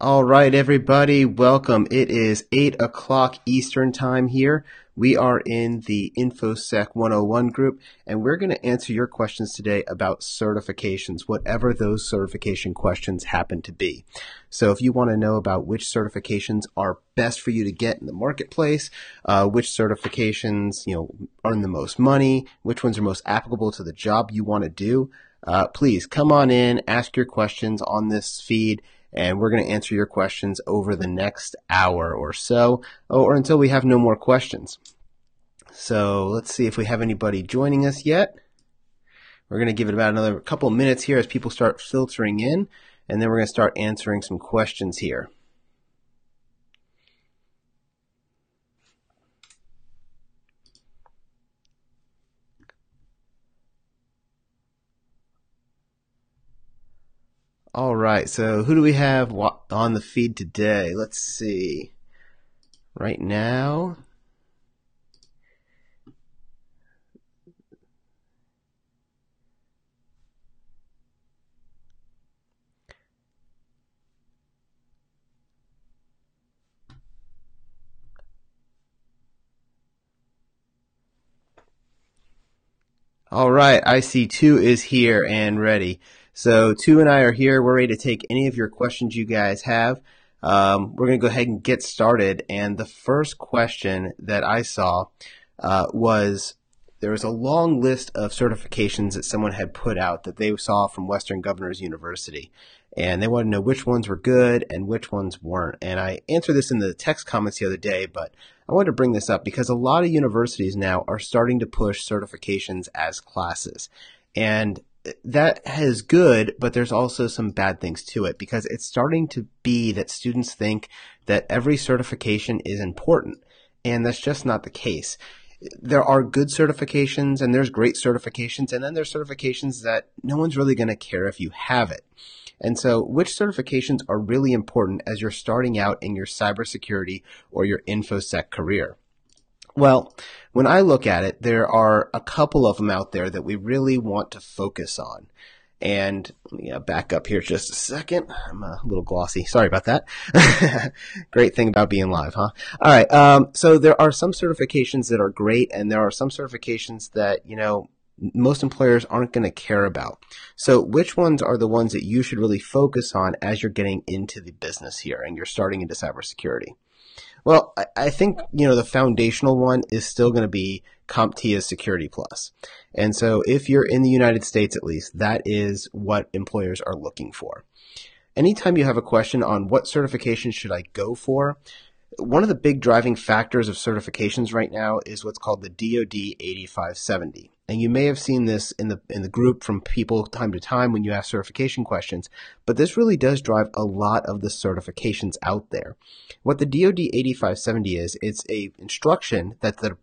All right, everybody, welcome. It is 8 o'clock Eastern time here. We are in the InfoSec 101 group, and we're going to answer your questions today about certifications, whatever those certification questions happen to be. So if you want to know about which certifications are best for you to get in the marketplace, which certifications, earn the most money, which ones are most applicable to the job you want to do, please come on in, ask your questions on this feed, and we're going to answer your questions over the next hour or so, or until we have no more questions. So let's see if we have anybody joining us yet. We're going to give it about another couple of minutes here as people start filtering in, and then we're going to start answering some questions here. All right, so who do we have on the feed today? Let's see. Right now, all right, I see 2 is here and ready. So 2 and I are here. We're ready to take any of your questions you guys have. We're going to go ahead and get started. And the first question that I saw was there was a long list of certifications that someone had put out that they saw from Western Governors University. And they wanted to know which ones were good and which ones weren't. And I answered this in the text comments the other day, but I wanted to bring this up because a lot of universities now are starting to push certifications as classes. And that is good, but there's also some bad things to it because it's starting to be that students think that every certification is important, and that's just not the case. There are good certifications and there's great certifications, and then there's certifications that no one's really going to care if you have it. And so which certifications are really important as you're starting out in your cybersecurity or your InfoSec career? Well, when I look at it, there are a couple of them out there that we really want to focus on. And let me back up here just a second. I'm a little glossy. Sorry about that. Great thing about being live, huh? All right. So there are some certifications that are great, and there are some certifications that, most employers aren't going to care about. So which ones are the ones that you should really focus on as you're getting into the business here and you're starting into cybersecurity? Well, I think, the foundational one is still going to be CompTIA Security Plus. And so if you're in the United States, at least, that is what employers are looking for. Anytime you have a question on what certification should I go for, one of the big driving factors of certifications right now is what's called the DoD 8570. And you may have seen this in the group from people time to time when you ask certification questions, but this really does drive a lot of the certifications out there. What the DoD 8570 is, it's an instruction that the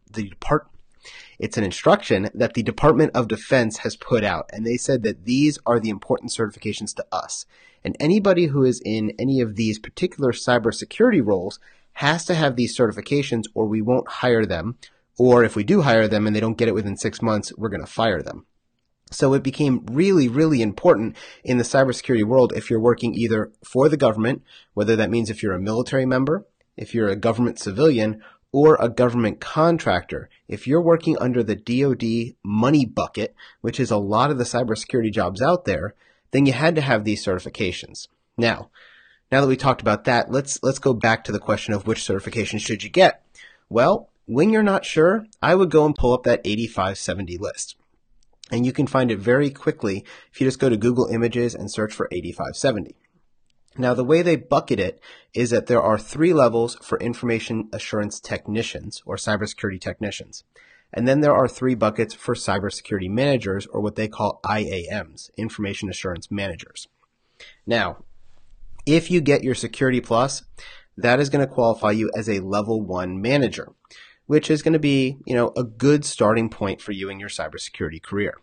Department of Defense has put out, and they said that these are the important certifications to us. And anybody who is in any of these particular cybersecurity roles has to have these certifications, or we won't hire them. Or if we do hire them and they don't get it within 6 months, we're going to fire them. So it became really, really important in the cybersecurity world if you're working either for the government, whether that means if you're a military member, if you're a government civilian, or a government contractor. If you're working under the DoD money bucket, which is a lot of the cybersecurity jobs out there, then you had to have these certifications. Now that we talked about that, let's go back to the question of which certification should you get. Well, when you're not sure, I would go and pull up that 8570 list. And you can find it very quickly if you just go to Google Images and search for 8570. Now, the way they bucket it is that there are 3 levels for information assurance technicians or cybersecurity technicians. And then there are 3 buckets for cybersecurity managers, or what they call IAMs, information assurance managers. Now, if you get your Security Plus, that is going to qualify you as a level 1 manager, which is going to be, a good starting point for you in your cybersecurity career.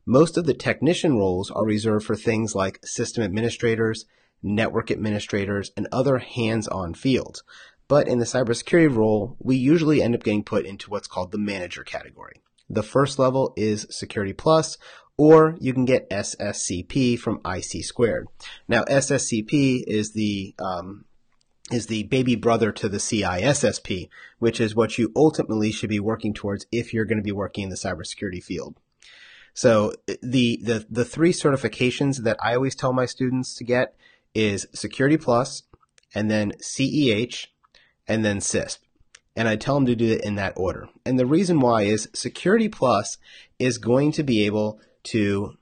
Most of the technician roles are reserved for things like system administrators, network administrators, and other hands-on fields. But in the cybersecurity role, we usually end up getting put into what's called the manager category. The first level is Security Plus, or you can get SSCP from IC squared. Now, SSCP is the baby brother to the CISSP, which is what you ultimately should be working towards if you're going to be working in the cybersecurity field. So the three certifications that I always tell my students to get is Security Plus, and then CEH, and then CISSP. And I tell them to do it in that order. And the reason why is Security Plus is going to be able to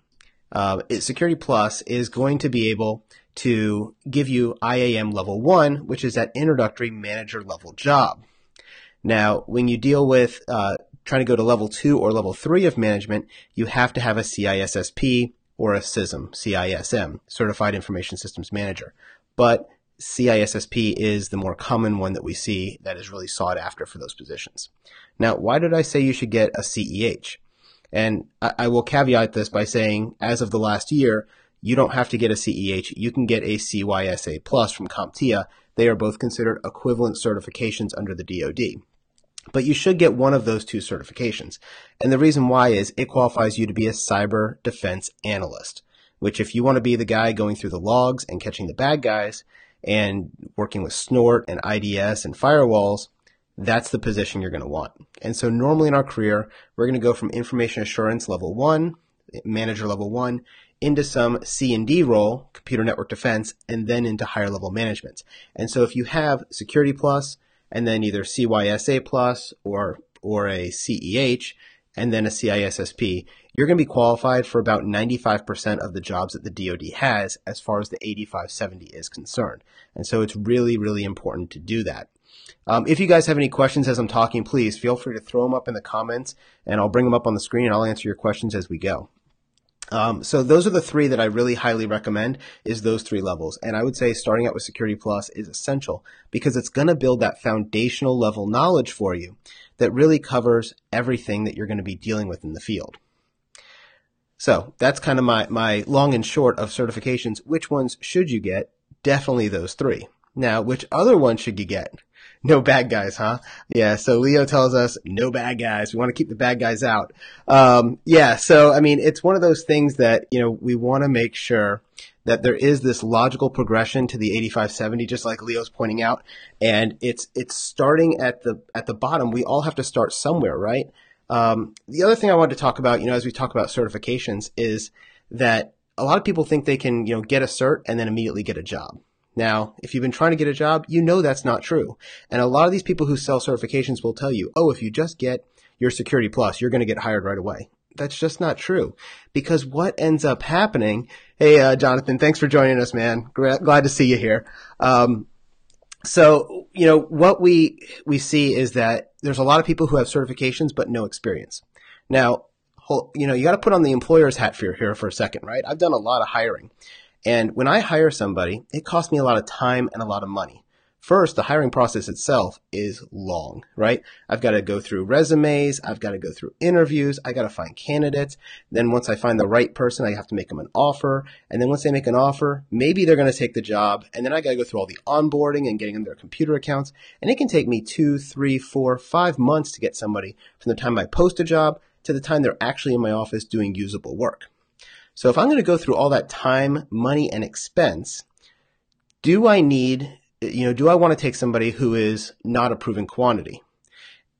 give you IAM level 1, which is that introductory manager level job. Now, when you deal with trying to go to level 2 or level 3 of management, you have to have a CISSP or a CISM, Certified Information Systems Manager. But CISSP is the more common one that we see that is really sought after for those positions. Now, why did I say you should get a CEH? And I will caveat this by saying, as of the last year, you don't have to get a CEH. You can get a CYSA Plus from CompTIA. They are both considered equivalent certifications under the DoD. But you should get one of those two certifications. And the reason why is it qualifies you to be a cyber defense analyst, which if you want to be the guy going through the logs and catching the bad guys and working with Snort and IDS and firewalls, that's the position you're going to want. And so normally in our career, we're going to go from information assurance level 1, manager level 1, into some C&D role, computer network defense, and then into higher level management. And so if you have Security Plus, and then either CYSA Plus or a CEH, and then a CISSP, you're going to be qualified for about 95% of the jobs that the DoD has as far as the 8570 is concerned. And so it's really, really important to do that. If you guys have any questions as I'm talking, please feel free to throw them up in the comments, and I'll bring them up on the screen, and I'll answer your questions as we go. So those are the three that I really highly recommend, is those three levels. And I would say starting out with Security Plus is essential because it's going to build that foundational level knowledge for you that really covers everything that you're going to be dealing with in the field. So that's kind of my long and short of certifications. Which ones should you get? Definitely those three. Now, which other ones should you get? No bad guys, huh? Yeah, so Leo tells us no bad guys. We want to keep the bad guys out. Yeah, so I mean, it's one of those things that, we want to make sure that there is this logical progression to the 8570, just like Leo's pointing out. And it's starting at the bottom. We all have to start somewhere, right? The other thing I wanted to talk about, as we talk about certifications, is that a lot of people think they can, get a cert and then immediately get a job. Now, if you've been trying to get a job, that's not true. And a lot of these people who sell certifications will tell you, oh, if you just get your Security Plus, you're going to get hired right away. That's just not true. Because what ends up happening, hey, Jonathan, thanks for joining us, man. Glad to see you here. So, what we see is that there's a lot of people who have certifications but no experience. Now, you got to put on the employer's hat here for a second, right? I've done a lot of hiring. And when I hire somebody, it costs me a lot of time and a lot of money. First, the hiring process itself is long, right? I've got to go through resumes. I've got to go through interviews. I got to find candidates. Then once I find the right person, I have to make them an offer. And then once they make an offer, maybe they're going to take the job. And then I got to go through all the onboarding and getting them their computer accounts. And it can take me 2, 3, 4, 5 months to get somebody from the time I post a job to the time they're actually in my office doing usable work. So if I'm going to go through all that time, money, and expense, do I want to take somebody who is not a proven quantity?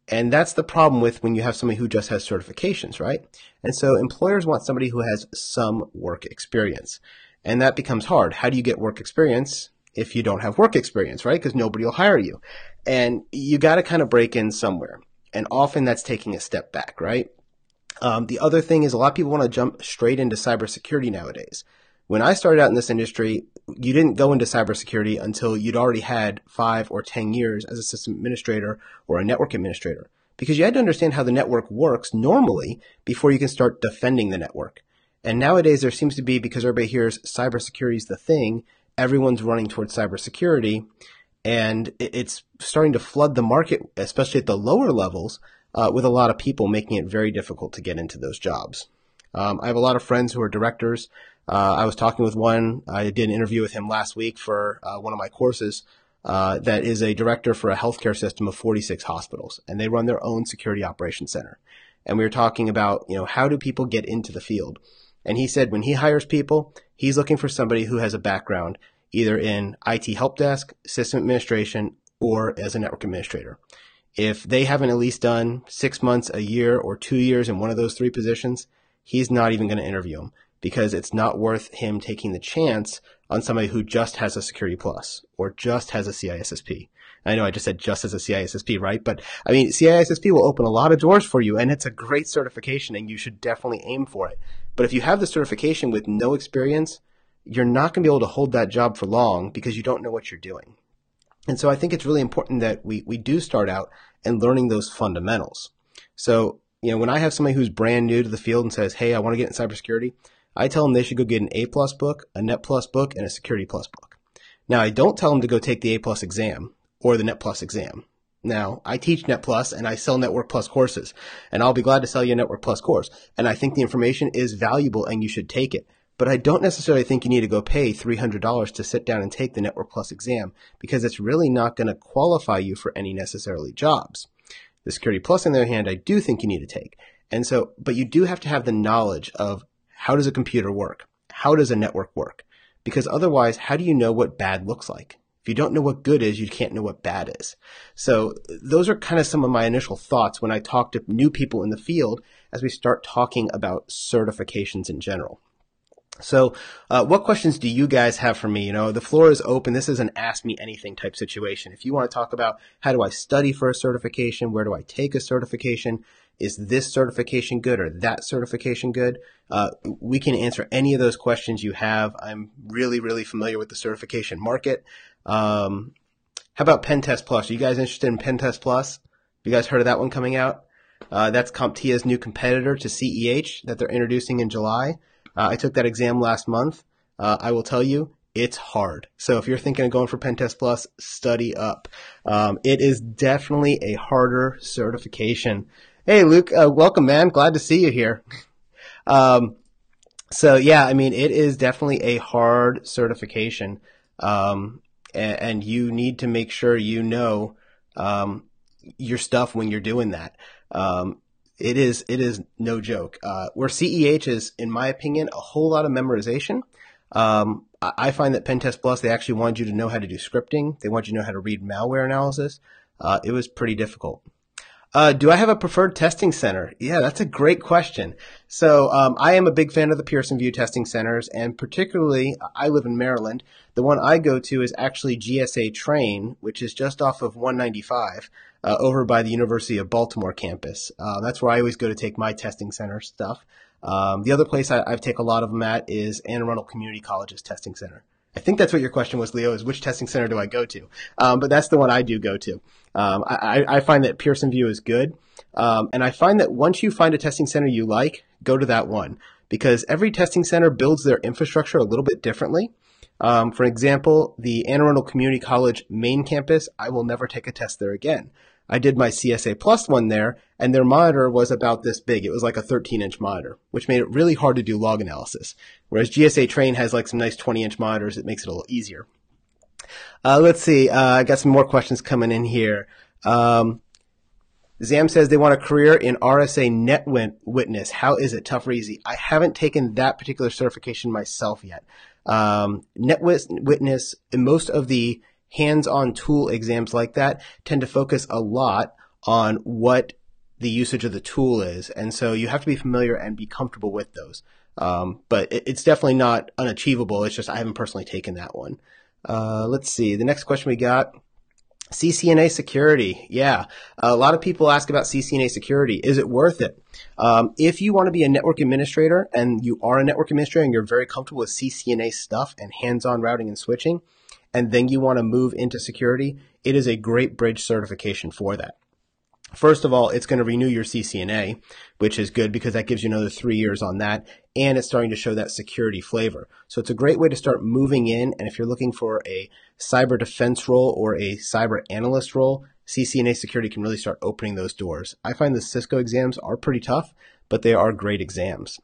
And that's the problem with when you have somebody who just has certifications, right? And so employers want somebody who has some work experience. And that becomes hard. How do you get work experience if you don't have work experience, right? Because nobody will hire you. And you got to kind of break in somewhere. And often that's taking a step back, right? The other thing is a lot of people want to jump straight into cybersecurity nowadays. When I started out in this industry, you didn't go into cybersecurity until you'd already had 5 or 10 years as a system administrator or a network administrator, because you had to understand how the network works normally before you can start defending the network. And nowadays there seems to be, because everybody hears cybersecurity is the thing, everyone's running towards cybersecurity, and it's starting to flood the market, especially at the lower levels, with a lot of people, making it very difficult to get into those jobs. I have a lot of friends who are directors. I was talking with one. I did an interview with him last week for one of my courses that is a director for a healthcare system of 46 hospitals, and they run their own security operations center. And we were talking about, how do people get into the field? And he said when he hires people, he's looking for somebody who has a background either in IT help desk, system administration, or as a network administrator. If they haven't at least done 6 months, a year, or 2 years in one of those three positions, he's not even going to interview them because it's not worth him taking the chance on somebody who just has a Security Plus or just has a CISSP. I know I just said just as a CISSP, right? But I mean, CISSP will open a lot of doors for you, and it's a great certification, and you should definitely aim for it. But if you have the certification with no experience, you're not going to be able to hold that job for long because you don't know what you're doing. And so I think it's really important that we do start out and learning those fundamentals. So, when I have somebody who's brand new to the field and says, hey, I want to get in cybersecurity, I tell them they should go get an A+ book, a Net Plus book, and a Security Plus book. Now, I don't tell them to go take the A+ exam or the Net Plus exam. Now, I teach Net Plus and I sell Network Plus courses, and I'll be glad to sell you a Network Plus course. And I think the information is valuable and you should take it. But I don't necessarily think you need to go pay $300 to sit down and take the Network Plus exam because it's really not going to qualify you for any necessarily jobs. The Security Plus, on the other hand, I do think you need to take. And so, but you do have to have the knowledge of how does a computer work? How does a network work? Because otherwise, how do you know what bad looks like? If you don't know what good is, you can't know what bad is. So those are kind of some of my initial thoughts when I talk to new people in the field as we start talking about certifications in general. So what questions do you guys have for me? The floor is open. This is an ask me anything type situation. If you want to talk about how do I study for a certification, where do I take a certification, is this certification good or that certification good? We can answer any of those questions you have. I'm really, really familiar with the certification market. How about Pen Test Plus? Are you guys interested in Pen Test Plus? You guys heard of that one coming out? That's CompTIA's new competitor to CEH that they're introducing in July. I took that exam last month. I will tell you, it's hard. So if you're thinking of going for Pen Test Plus, study up. It is definitely a harder certification. Hey, Luke, welcome, man. Glad to see you here. So yeah, I mean, it is definitely a hard certification. And you need to make sure you know your stuff when you're doing that. It is no joke. Where CEH is, in my opinion, a whole lot of memorization. I find that Pen Test Plus, they actually want you to know how to do scripting. They want you to know how to read malware analysis. It was pretty difficult. Do I have a preferred testing center? Yeah, that's a great question. So I am a big fan of the Pearson VUE testing centers, and particularly, I live in Maryland. The one I go to is actually GSA Train, which is just off of 195 over by the University of Baltimore campus. That's where I always go to take my testing center stuff. The other place I take a lot of them at is Anne Arundel Community College's testing center. I think that's what your question was, Leo, is which testing center do I go to? But that's the one I do go to. I find that Pearson VUE is good. And I find that once you find a testing center you like, go to that one. Because every testing center builds their infrastructure a little bit differently. For example, the Anne Arundel Community College main campus, I will never take a test there again. I did my CSA Plus one there, and their monitor was about this big. It was like a 13-inch monitor, which made it really hard to do log analysis. Whereas GSA Train has like some nice 20-inch monitors. It makes it a little easier. Let's see. I got some more questions coming in here. Zam says they want a career in RSA NetWitness. How is it? Tough or easy? I haven't taken that particular certification myself yet. NetWitness, and most of the hands-on tool exams like that tend to focus a lot on what the usage of the tool is. And so you have to be familiar and be comfortable with those. But it's definitely not unachievable. It's just I haven't personally taken that one. Let's see. The next question we got, CCNA Security. Yeah. A lot of people ask about CCNA Security. Is it worth it? If you want to be a network administrator and you are a network administrator and you're very comfortable with CCNA stuff and hands-on routing and switching, and then you want to move into security, it is a great bridge certification for that. First of all, it's going to renew your CCNA, which is good because that gives you another 3 years on that, and it's starting to show that security flavor. So it's a great way to start moving in, and if you're looking for a cyber defense role or a cyber analyst role, CCNA Security can really start opening those doors. I find the Cisco exams are pretty tough, but they are great exams.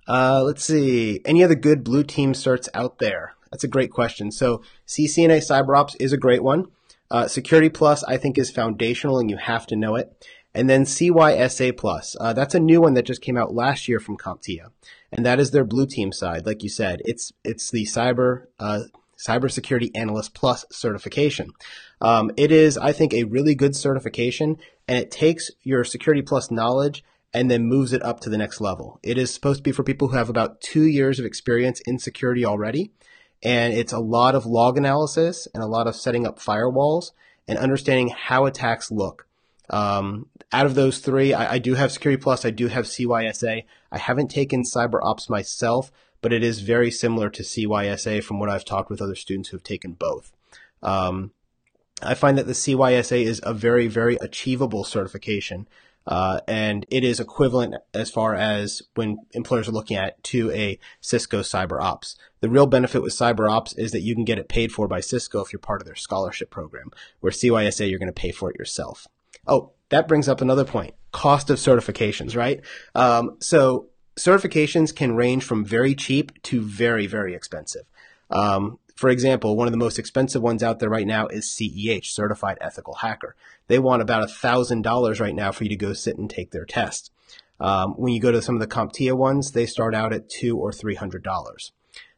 Let's see. Any other good blue team certs out there? That's a great question. So CCNA CyberOps is a great one. Security Plus, I think, is foundational and you have to know it. And then CYSA Plus. That's a new one that just came out last year from CompTIA. And that is their blue team side. Like you said, it's the Cybersecurity Analyst Plus certification. It is, I think, a really good certification, and it takes your Security Plus knowledge and then moves it up to the next level. It is supposed to be for people who have about 2 years of experience in security already. And it's a lot of log analysis and a lot of setting up firewalls and understanding how attacks look. Out of those three, I do have Security Plus, I do have CYSA. I haven't taken Cyber Ops myself, but it is very similar to CYSA from what I've talked with other students who have taken both. I find that the CYSA is a very, very achievable certification, and it is equivalent as far as when employers are looking at to a Cisco Cyber Ops. The real benefit with Cyber Ops is that you can get it paid for by Cisco if you're part of their scholarship program, where CYSA, you're going to pay for it yourself. Oh, that brings up another point. Cost of certifications, right? So certifications can range from very cheap to very, very expensive. For example, one of the most expensive ones out there right now is CEH, Certified Ethical Hacker. They want about $1,000 right now for you to go sit and take their test. When you go to some of the CompTIA ones, they start out at $200 or $300.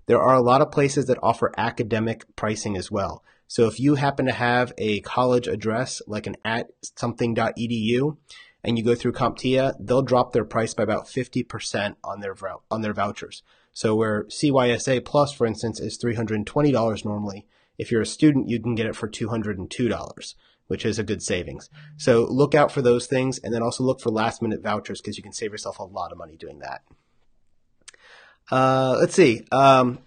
There are a lot of places that offer academic pricing as well. So if you happen to have a college address like an @something.edu and you go through CompTIA, they'll drop their price by about 50% on their vouchers. So where CYSA Plus, for instance, is $320 normally, if you're a student, you can get it for $202, which is a good savings. So look out for those things, and then also look for last-minute vouchers because you can save yourself a lot of money doing that. Let's see. Got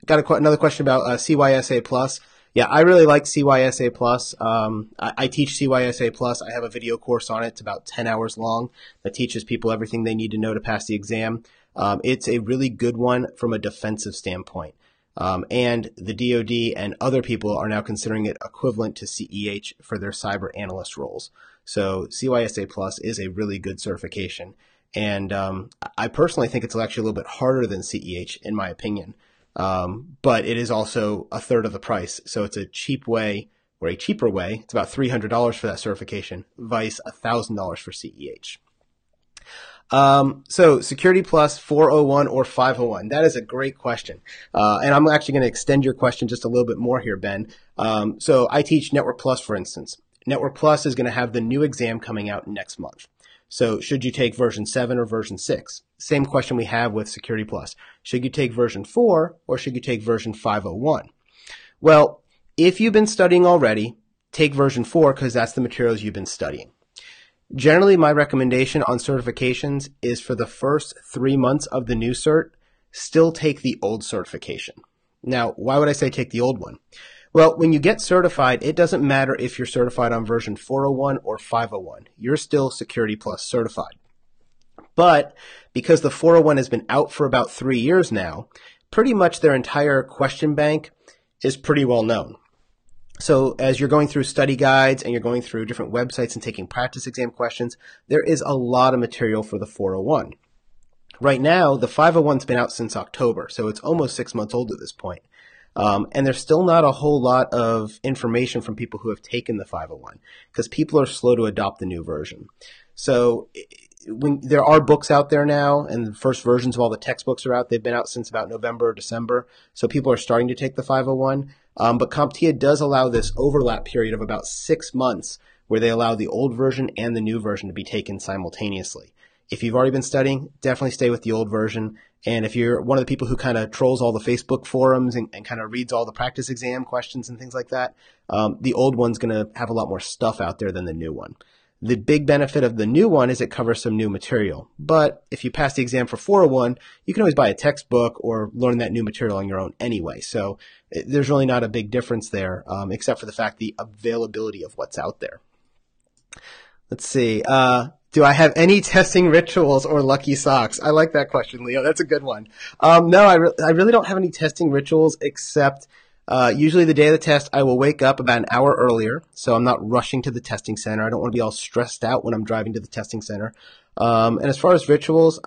another question about CYSA Plus. Yeah, I really like CYSA Plus. I teach CYSA Plus. I have a video course on it. It's about 10 hours long that teaches people everything they need to know to pass the exam. It's a really good one from a defensive standpoint. And the DoD and other people are now considering it equivalent to CEH for their cyber analyst roles. So CYSA Plus is a really good certification. And I personally think it's actually a little bit harder than CEH, in my opinion. But it is also a third of the price. So it's a cheap way, or a cheaper way. It's about $300 for that certification, vice $1,000 for CEH. So Security Plus 401 or 501, that is a great question. And I'm actually going to extend your question just a little bit more here, Ben. So I teach Network Plus, for instance. Network Plus is going to have the new exam coming out next month. So should you take version 7 or version 6? Same question we have with Security Plus. Should you take version 4 or should you take version 501? Well, if you've been studying already, take version 4 because that's the materials you've been studying. Generally, my recommendation on certifications is for the first 3 months of the new cert, still take the old certification. Now, why would I say take the old one? Well, when you get certified, it doesn't matter if you're certified on version 401 or 501. You're still Security Plus certified. But because the 401 has been out for about 3 years now, pretty much their entire question bank is pretty well known. So as you're going through study guides and you're going through different websites and taking practice exam questions, there is a lot of material for the 401. Right now, the 501's been out since October, so it's almost 6 months old at this point. And there's still not a whole lot of information from people who have taken the 501 because people are slow to adopt the new version. So when there are books out there now, and the first versions of all the textbooks are out. They've been out since about November or December. So people are starting to take the 501. But CompTIA does allow this overlap period of about 6 months where they allow the old version and the new version to be taken simultaneously. If you've already been studying, definitely stay with the old version. And if you're one of the people who kind of trolls all the Facebook forums and kind of reads all the practice exam questions and things like that, the old one's going to have a lot more stuff out there than the new one. The big benefit of the new one is it covers some new material. But if you pass the exam for 401, you can always buy a textbook or learn that new material on your own anyway. So there's really not a big difference there, except for the fact the availability of what's out there. Let's see. Do I have any testing rituals or lucky socks? I like that question, Leo. That's a good one. No, I really don't have any testing rituals except usually the day of the test, I will wake up about an hour earlier, so I'm not rushing to the testing center. I don't want to be all stressed out when I'm driving to the testing center. And as far as rituals,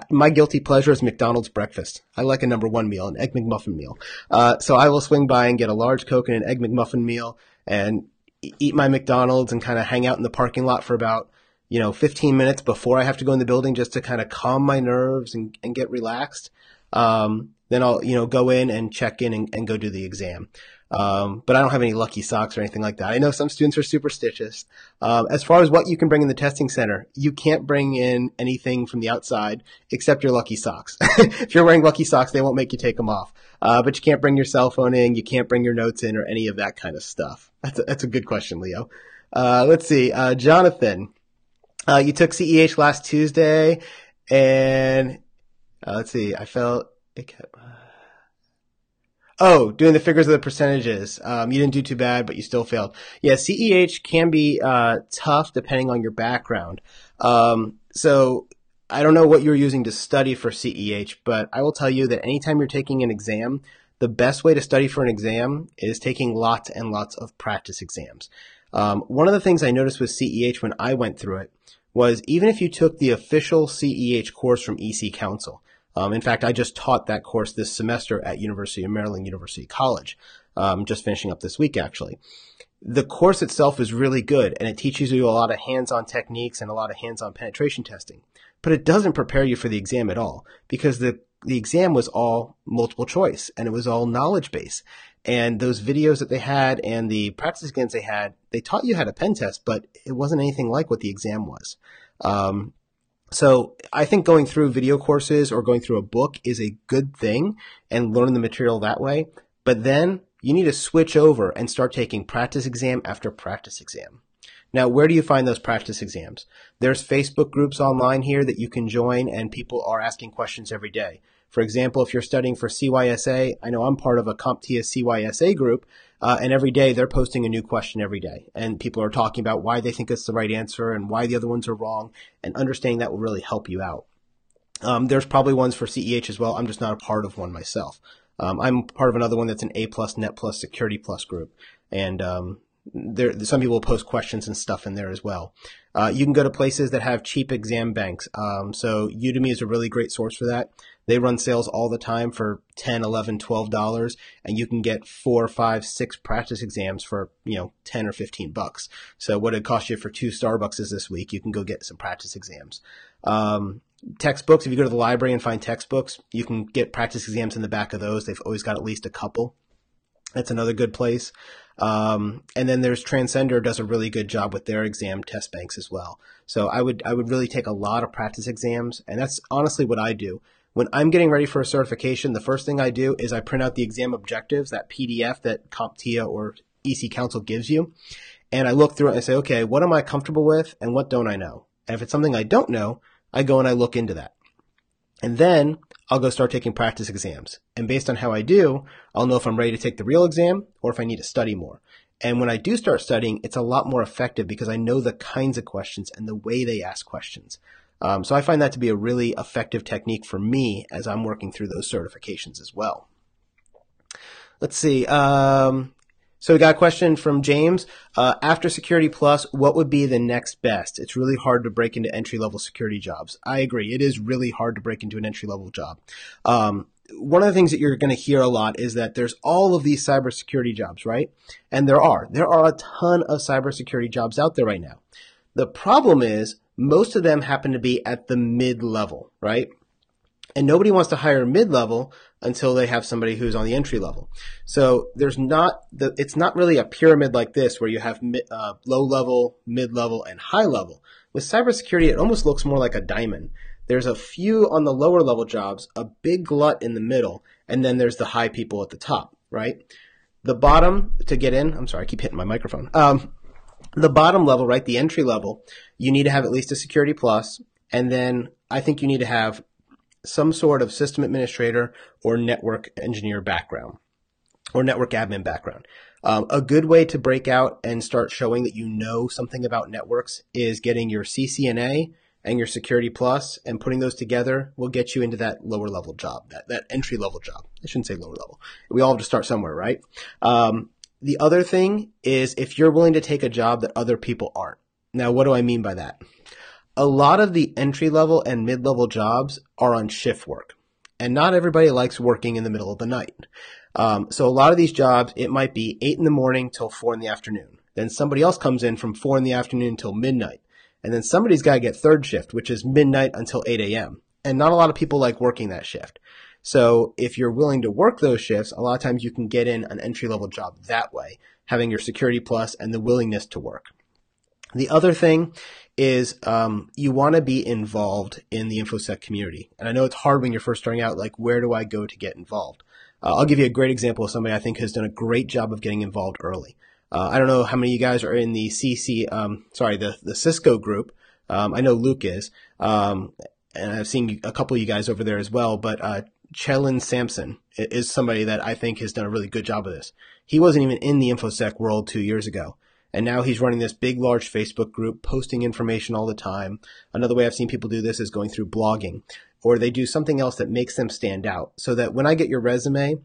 my guilty pleasure is McDonald's breakfast. I like a #1 meal, an Egg McMuffin meal. So I will swing by and get a large Coke and an Egg McMuffin meal, and eat my McDonald's and kind of hang out in the parking lot for about, 15 minutes before I have to go in the building just to kind of calm my nerves and get relaxed. Then I'll, go in and check in and go do the exam. But I don't have any lucky socks or anything like that. I know some students are superstitious. As far as what you can bring in the testing center, you can't bring in anything from the outside except your lucky socks. If you're wearing lucky socks, they won't make you take them off. But you can't bring your cell phone in. You can't bring your notes in or any of that kind of stuff. That's a good question, Leo. Let's see. Jonathan, you took CEH last Tuesday and, let's see, I felt it kept, doing the figures of the percentages. You didn't do too bad, but you still failed. Yeah, CEH can be tough depending on your background. So I don't know what you're using to study for CEH, but I will tell you that anytime you're taking an exam, the best way to study for an exam is taking lots and lots of practice exams. One of the things I noticed with CEH when I went through it was even if you took the official CEH course from EC Council, in fact, I just taught that course this semester at University of Maryland University College, just finishing up this week, actually. The course itself is really good, and it teaches you a lot of hands-on techniques and a lot of hands-on penetration testing. But it doesn't prepare you for the exam at all, because the exam was all multiple choice, and it was all knowledge-based. And those videos that they had and the practice exams they had, they taught you how to pen test, but it wasn't anything like what the exam was. So I think going through video courses or going through a book is a good thing and learning the material that way. But then you need to switch over and start taking practice exam after practice exam. Now, where do you find those practice exams? There's Facebook groups online here that you can join, and people are asking questions every day. For example, if you're studying for CYSA, I know I'm part of a CompTIA CYSA group, and every day they're posting a new question every day. And people are talking about why they think it's the right answer and why the other ones are wrong, and understanding that will really help you out. There's probably ones for CEH as well. I'm just not a part of one myself. I'm part of another one that's an A+ Net+ Security Plus group. And some people will post questions and stuff in there as well. You can go to places that have cheap exam banks. So Udemy is a really great source for that. They run sales all the time for $10, $11, $12, and you can get 4, 5, 6 practice exams for, 10 or 15 bucks. So what it cost you for 2 Starbucks this week, you can go get some practice exams. Textbooks, if you go to the library and find textbooks, you can get practice exams in the back of those. They've always got at least a couple. That's another good place. And then there's Transcender does a really good job with their exam test banks as well. So I would really take a lot of practice exams, and that's honestly what I do. When I'm getting ready for a certification, the first thing I do is I print out the exam objectives, that PDF that CompTIA or EC Council gives you, and I look through it and I say, okay, what am I comfortable with and what don't I know? And if it's something I don't know, I go and I look into that. And then I'll go start taking practice exams. And based on how I do, I'll know if I'm ready to take the real exam or if I need to study more. And when I do start studying, it's a lot more effective because I know the kinds of questions and the way they ask questions. So I find that to be a really effective technique for me as I'm working through those certifications as well. Let's see. So we got a question from James. After Security Plus, what would be the next best? It's really hard to break into entry-level security jobs. I agree. It is really hard to break into an entry-level job. One of the things that you're going to hear a lot is that there's all of these cybersecurity jobs, right? And there are a ton of cybersecurity jobs out there right now. The problem is most of them happen to be at the mid-level, right? And nobody wants to hire mid-level until they have somebody who's on the entry level. So it's not really a pyramid like this where you have low level, mid-level, and high level. With cybersecurity, it almost looks more like a diamond. There's a few on the lower level jobs, a big glut in the middle, and then there's the high people at the top, right? The bottom to get in, I'm sorry, I keep hitting my microphone. The bottom level, right, the entry level, you need to have at least a Security Plus, and then I think you need to have some sort of system administrator or network engineer background or network admin background. A good way to break out and start showing that you know something about networks is getting your CCNA and your Security Plus, and putting those together will get you into that lower level job, that entry level job. I shouldn't say lower level. We all have to start somewhere, right? The other thing is if you're willing to take a job that other people aren't. Now, what do I mean by that? A lot of the entry-level and mid-level jobs are on shift work, and not everybody likes working in the middle of the night. So a lot of these jobs, it might be 8 in the morning till 4 in the afternoon, Then somebody else comes in from 4 in the afternoon until midnight. And then somebody's got to get third shift, which is midnight until 8 a.m. And not a lot of people like working that shift. So if you're willing to work those shifts, a lot of times you can get in an entry-level job that way, having your security plus and the willingness to work. The other thing is you want to be involved in the InfoSec community. And I know it's hard when you're first starting out, like, where do I go to get involved? I'll give you a great example of somebody I think has done a great job of getting involved early. I don't know how many of you guys are in the the Cisco group. I know Luke is, and I've seen a couple of you guys over there as well, but Chelin Sampson is somebody that I think has done a really good job of this. He wasn't even in the InfoSec world 2 years ago. And now he's running this big, large Facebook group, posting information all the time. Another way I've seen people do this is going through blogging, or they do something else that makes them stand out, so that when I get your resume,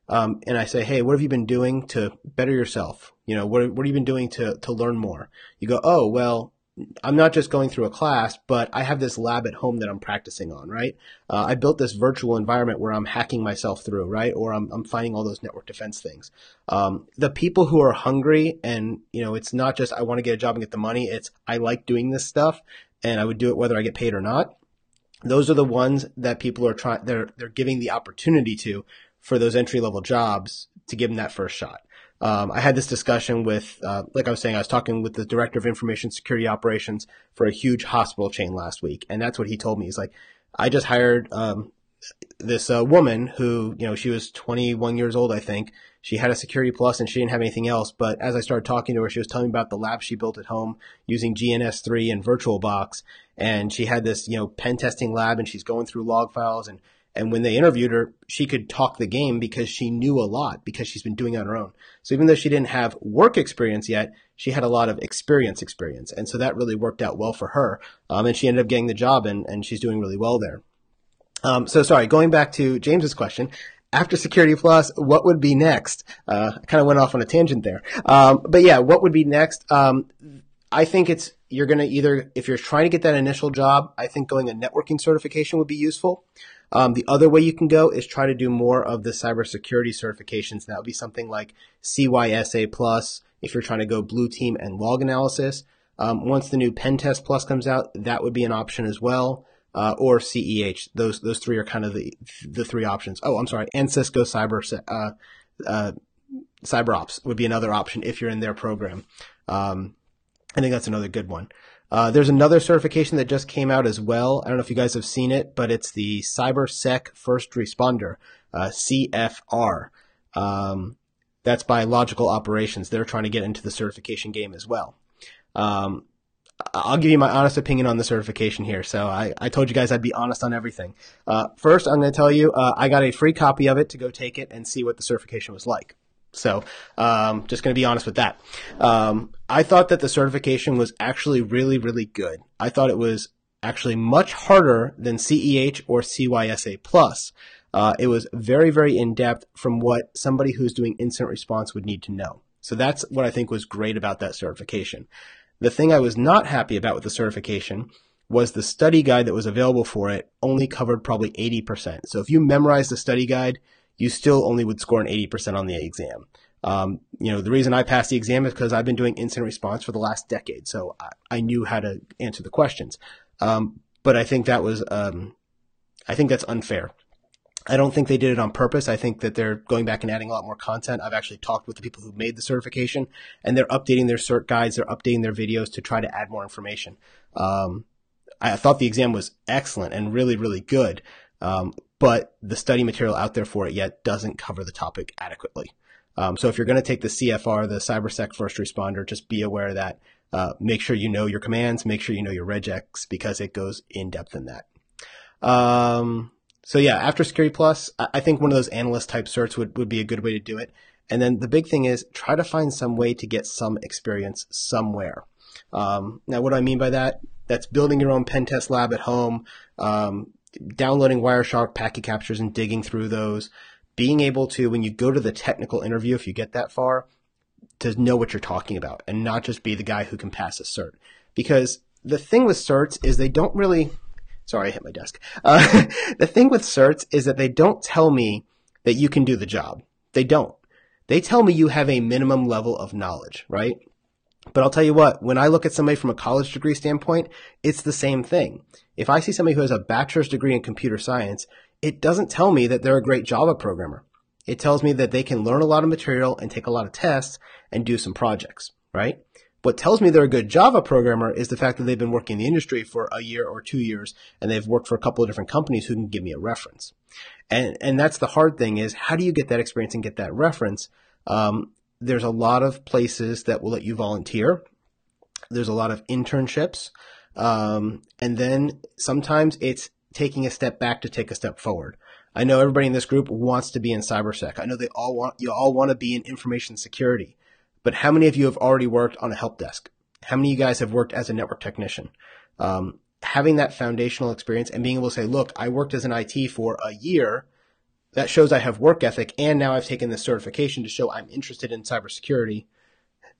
and I say, hey, what have you been doing to better yourself? You know, what have you been doing to learn more? You go, oh, well, I'm not just going through a class, but I have this lab at home that I'm practicing on, right? I built this virtual environment where I'm hacking myself through, right? Or I'm finding all those network defense things. The people who are hungry, and, you know, it's not just I want to get a job and get the money. It's I like doing this stuff and I would do it whether I get paid or not. Those are the ones that people are trying, they're giving the opportunity to for those entry-level jobs to give them that first shot. I had this discussion with, like I was saying, I was talking with the director of information security operations for a huge hospital chain last week. And that's what he told me. He's like, I just hired, this, woman who, you know, she was 21 years old, I think. She had a security plus and she didn't have anything else. But as I started talking to her, she was telling me about the lab she built at home using GNS3 and VirtualBox. And she had this, you know, pen testing lab, and she's going through log files, and when they interviewed her, she could talk the game because she knew a lot, because she's been doing it on her own. So even though she didn't have work experience yet, she had a lot of experience. And so that really worked out well for her. And she ended up getting the job, and she's doing really well there. So sorry, going back to James's question, after Security Plus, what would be next? I kind of went off on a tangent there. But yeah, what would be next? I think you're going to either, if you're trying to get that initial job, I think going a networking certification would be useful. The other way you can go is try to do more of the cybersecurity certifications. That would be something like CISSP Plus if you're trying to go blue team and log analysis. Once the new Pen Test Plus comes out, that would be an option as well. Or CEH. Those three are kind of the three options. Oh, I'm sorry. And Cisco CyberOps would be another option if you're in their program. I think that's another good one. There's another certification that just came out as well. I don't know if you guys have seen it, but it's the CyberSec First Responder, CFR. That's by Logical Operations. They're trying to get into the certification game as well. I'll give you my honest opinion on the certification here. So I told you guys I'd be honest on everything. First, I'm going to tell you, I got a free copy of it to go take it and see what the certification was like. So, just going to be honest with that. I thought that the certification was actually really, really good. I thought it was actually much harder than CEH or CYSA Plus. It was very, very in-depth from what somebody who's doing incident response would need to know. So that's what I think was great about that certification. The thing I was not happy about with the certification was the study guide that was available for it only covered probably 80%. So if you memorize the study guide, you still only would score an 80% on the exam. The reason I passed the exam is because I've been doing incident response for the last decade. So I knew how to answer the questions. But I think that was, I think that's unfair. I don't think they did it on purpose. I think that they're going back and adding a lot more content. I've actually talked with the people who made the certification, and they're updating their cert guides. They're updating their videos to try to add more information. I thought the exam was excellent and really, really good. But the study material out there for it yet doesn't cover the topic adequately. So if you're going to take the CFR, the CyberSec First Responder, just be aware of that. Make sure you know your commands, make sure you know your regex, because it goes in depth in that. So yeah, after Security Plus, I think one of those analyst type certs would be a good way to do it. And then the big thing is try to find some way to get some experience somewhere. Now, what do I mean by that? That's building your own pen test lab at home, downloading Wireshark packet captures and digging through those, being able to, when you go to the technical interview, if you get that far, to know what you're talking about and not just be the guy who can pass a cert. Because the thing with certs is they don't really, sorry, I hit my desk. The thing with certs is that they don't tell me that you can do the job. They don't. They tell me you have a minimum level of knowledge, right? But I'll tell you what, when I look at somebody from a college degree standpoint, it's the same thing. If I see somebody who has a bachelor's degree in computer science, it doesn't tell me that they're a great Java programmer. It tells me that they can learn a lot of material and take a lot of tests and do some projects, right? What tells me they're a good Java programmer is the fact that they've been working in the industry for a year or 2 years, and they've worked for a couple of different companies who can give me a reference. And that's the hard thing, is how do you get that experience and get that reference? There's a lot of places that will let you volunteer. There's a lot of internships. And then sometimes it's taking a step back to take a step forward. I know everybody in this group wants to be in cybersec. I know you all want to be in information security. But how many of you have already worked on a help desk? How many of you guys have worked as a network technician? Having that foundational experience and being able to say, look, I worked as an IT for a year, that shows I have work ethic, and now I've taken this certification to show I'm interested in cybersecurity.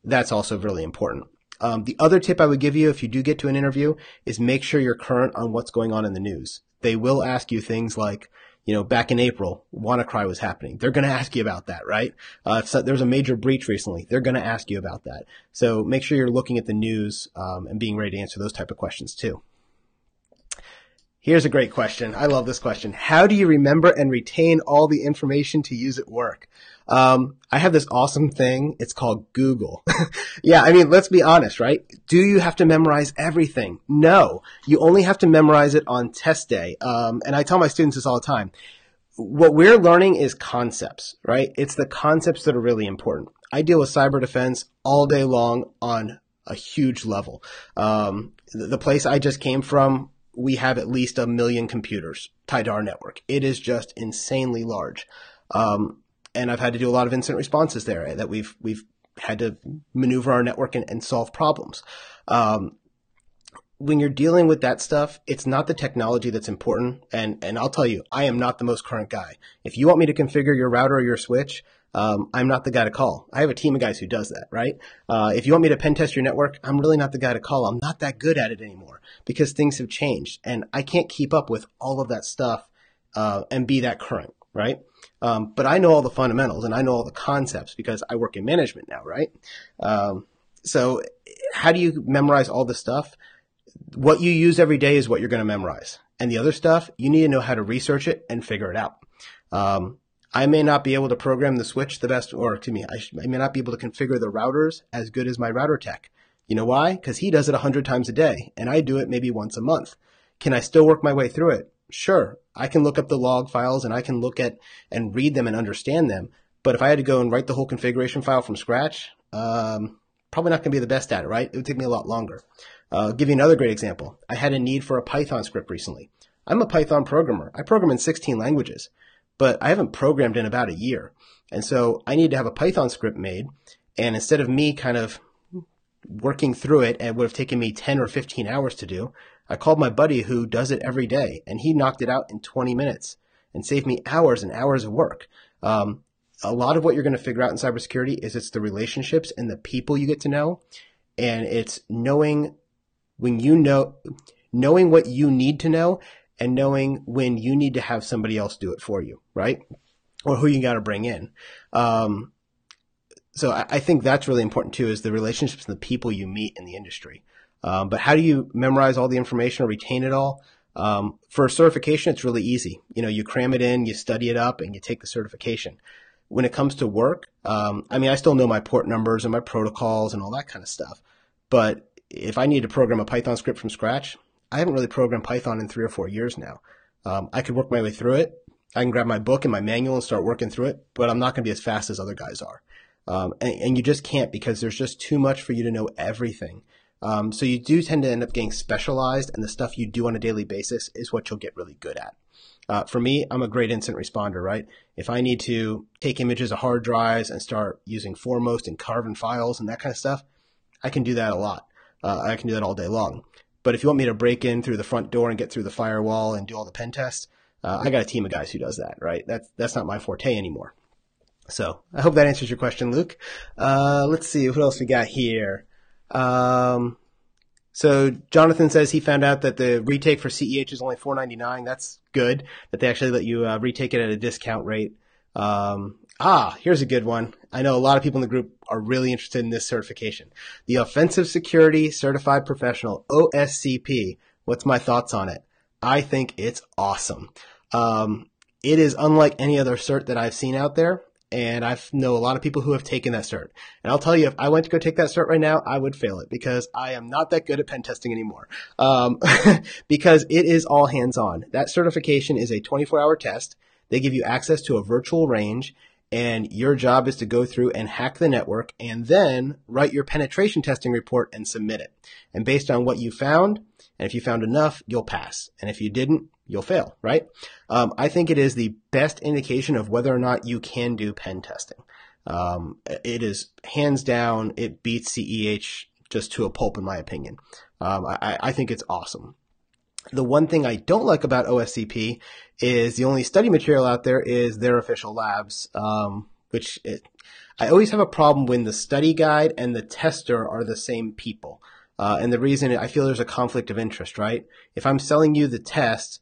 That's also really important. The other tip I would give you if you do get to an interview is make sure you're current on what's going on in the news. They will ask you things like, back in April, WannaCry was happening. They're going to ask you about that, right? There was a major breach recently. They're going to ask you about that. So make sure you're looking at the news and being ready to answer those type of questions too. Here's a great question. I love this question. How do you remember and retain all the information to use at work? I have this awesome thing. It's called Google. Yeah, I mean, let's be honest, right? Do you have to memorize everything? No. You only have to memorize it on test day. And I tell my students this all the time. What we're learning is concepts, right? It's the concepts that are really important. I deal with cyber defense all day long on a huge level. The place I just came from, we have at least 1 million computers tied to our network. It is just insanely large. And I've had to do a lot of incident responses there that we've had to maneuver our network and solve problems. When you're dealing with that stuff, it's not the technology that's important. And I'll tell you, I am not the most current guy. If you want me to configure your router or your switch, I'm not the guy to call. I have a team of guys who does that, right? If you want me to pen test your network, I'm really not the guy to call. I'm not that good at it anymore because things have changed and I can't keep up with all of that stuff, and be that current, right? But I know all the fundamentals and I know all the concepts because I work in management now, right? So how do you memorize all this stuff? What you use every day is what you're going to memorize. And the other stuff, you need to know how to research it and figure it out. I may not be able to program the switch the best, or excuse me, I may not be able to configure the routers as good as my router tech. You know why? Because he does it 100 times a day, and I do it maybe once a month. Can I still work my way through it? Sure. I can look up the log files, and I can look at and read them and understand them. But if I had to go and write the whole configuration file from scratch, probably not going to be the best at it, right? It would take me a lot longer. I'll give you another great example. I had a need for a Python script recently. I'm a Python programmer. I program in 16 languages. But I haven't programmed in about a year. And so I need to have a Python script made. And instead of me kind of working through it, and it would have taken me 10 or 15 hours to do, I called my buddy who does it every day, and he knocked it out in 20 minutes and saved me hours and hours of work. A lot of what you're going to figure out in cybersecurity is it's the relationships and the people you get to know. And it's knowing what you need to know and knowing when you need to have somebody else do it for you, right? Or who you got to bring in. So I think that's really important too, is the relationships and the people you meet in the industry. But how do you memorize all the information or retain it all? For certification, it's really easy. You cram it in, you study it up, and you take the certification. When it comes to work, I still know my port numbers and my protocols and all that kind of stuff. But if I need to program a Python script from scratch, I haven't really programmed Python in 3 or 4 years now. I could work my way through it. I can grab my book and my manual and start working through it, but I'm not going to be as fast as other guys are. And you just can't, because there's just too much for you to know everything. So you do tend to end up getting specialized, and the stuff you do on a daily basis is what you'll get really good at. For me, I'm a great incident responder, right? If I need to take images of hard drives and start using Foremost and carving files and that kind of stuff, I can do that a lot. I can do that all day long. But if you want me to break in through the front door and get through the firewall and do all the pen tests, I got a team of guys who does that, right? That's not my forte anymore. So I hope that answers your question, Luke. Let's see what else we got here. So Jonathan says he found out that the retake for CEH is only $4.99. That's good that they actually let you retake it at a discount rate. And Here's a good one. I know a lot of people in the group are really interested in this certification. The Offensive Security Certified Professional, OSCP. What's my thoughts on it? I think it's awesome. It is unlike any other cert that I've seen out there, and I know a lot of people who have taken that cert. And I'll tell you, if I went to go take that cert right now, I would fail it because I am not that good at pen testing anymore. Because it is all hands-on. That certification is a 24-hour test. They give you access to a virtual range, and your job is to go through and hack the network and then write your penetration testing report and submit it. And based on what you found, and if you found enough, you'll pass. And if you didn't, you'll fail, right? I think it is the best indication of whether or not you can do pen testing. It is hands down, it beats CEH just to a pulp in my opinion. I think it's awesome. The one thing I don't like about OSCP is the only study material out there is their official labs, I always have a problem when the study guide and the tester are the same people. And the reason I feel there's a conflict of interest, right? If I'm selling you the test,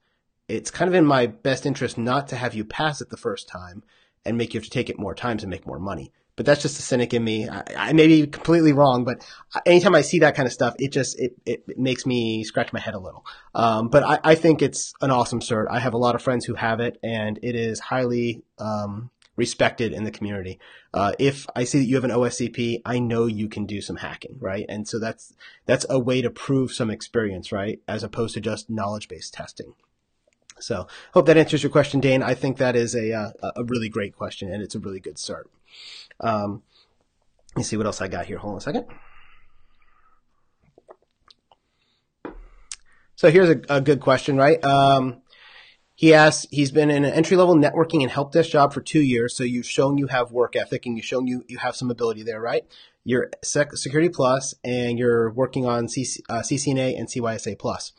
it's kind of in my best interest not to have you pass it the first time and make you have to take it more times and make more money. But that's just a cynic in me. I may be completely wrong, but anytime I see that kind of stuff, it makes me scratch my head a little. But I think it's an awesome cert. I have a lot of friends who have it, and it is highly respected in the community. If I see that you have an OSCP, I know you can do some hacking, right? And so that's a way to prove some experience, right? As opposed to just knowledge-based testing. So hope that answers your question, Dane. I think that is a really great question, and it's a really good cert. Let me see what else I got here. Hold on a second. So here's a good question, right? He asks, he's been in an entry-level networking and help desk job for 2 years, so you've shown you have work ethic and you've shown you have some ability there, right? You're Security Plus and you're working on CCNA and CYSA Plus.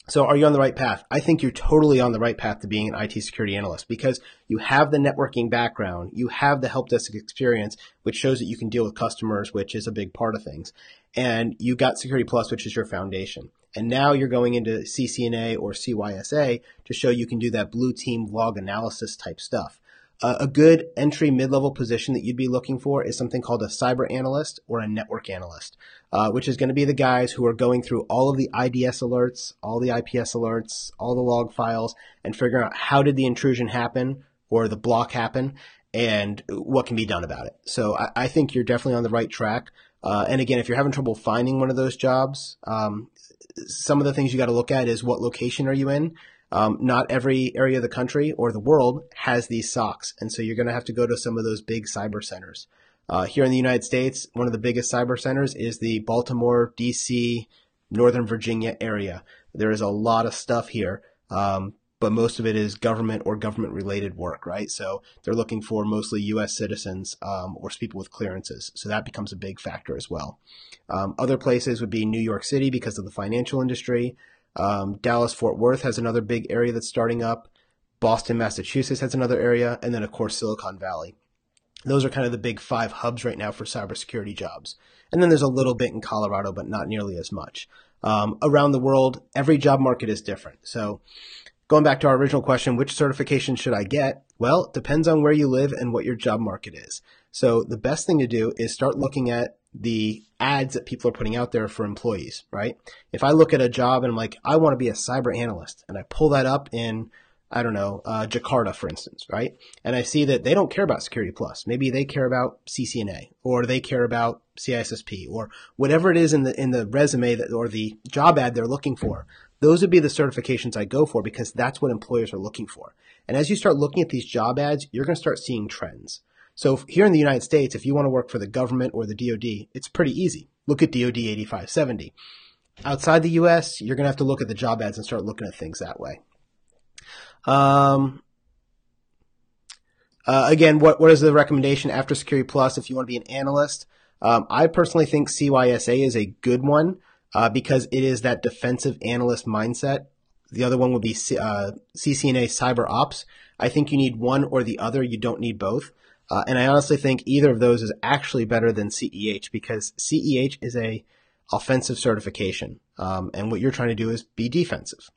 So are you on the right path? I think you're totally on the right path to being an IT security analyst because you have the networking background, you have the help desk experience, which shows that you can deal with customers, which is a big part of things. And you got Security Plus, which is your foundation. And now you're going into CCNA or CYSA to show you can do that blue team log analysis type stuff. A good entry mid-level position that you'd be looking for is something called a cyber analyst or a network analyst, which is going to be the guys who are going through all of the IDS alerts, all the IPS alerts, all the log files, and figuring out how did the intrusion happen or the block happen and what can be done about it. So I think you're definitely on the right track. And again, if you're having trouble finding one of those jobs, some of the things you got to look at is what location are you in? Not every area of the country or the world has these SOCs. And so you're going to have to go to some of those big cyber centers. Here in the United States, one of the biggest cyber centers is the Baltimore, DC, Northern Virginia area. There is a lot of stuff here, but most of it is government or government-related work, right? So they're looking for mostly U.S. citizens or people with clearances. So that becomes a big factor as well. Other places would be New York City because of the financial industry. Dallas-Fort Worth has another big area that's starting up. Boston, Massachusetts has another area. And then, of course, Silicon Valley. Those are kind of the big 5 hubs right now for cybersecurity jobs. And then there's a little bit in Colorado, but not nearly as much. Around the world, every job market is different. So going back to our original question, which certification should I get? Well, it depends on where you live and what your job market is. So the best thing to do is start looking at the ads that people are putting out there for employees, right? If I look at a job and I'm like, I want to be a cyber analyst, and I pull that up in, I don't know, Jakarta, for instance, right? And I see that they don't care about Security Plus. Maybe they care about CCNA, or they care about CISSP, or whatever it is in the resume or the job ad they're looking for. Those would be the certifications I go for because that's what employers are looking for. And as you start looking at these job ads, you're going to start seeing trends. So here in the United States, if you want to work for the government or the DoD, it's pretty easy. Look at DoD 8570. Outside the U.S., you're going to have to look at the job ads and start looking at things that way. Again, what is the recommendation after Security Plus if you want to be an analyst? I personally think CYSA is a good one because it is that defensive analyst mindset. The other one would be CCNA Cyber Ops. I think you need one or the other. You don't need both. And I honestly think either of those is actually better than CEH because CEH is a offensive certification. And what you're trying to do is be defensive.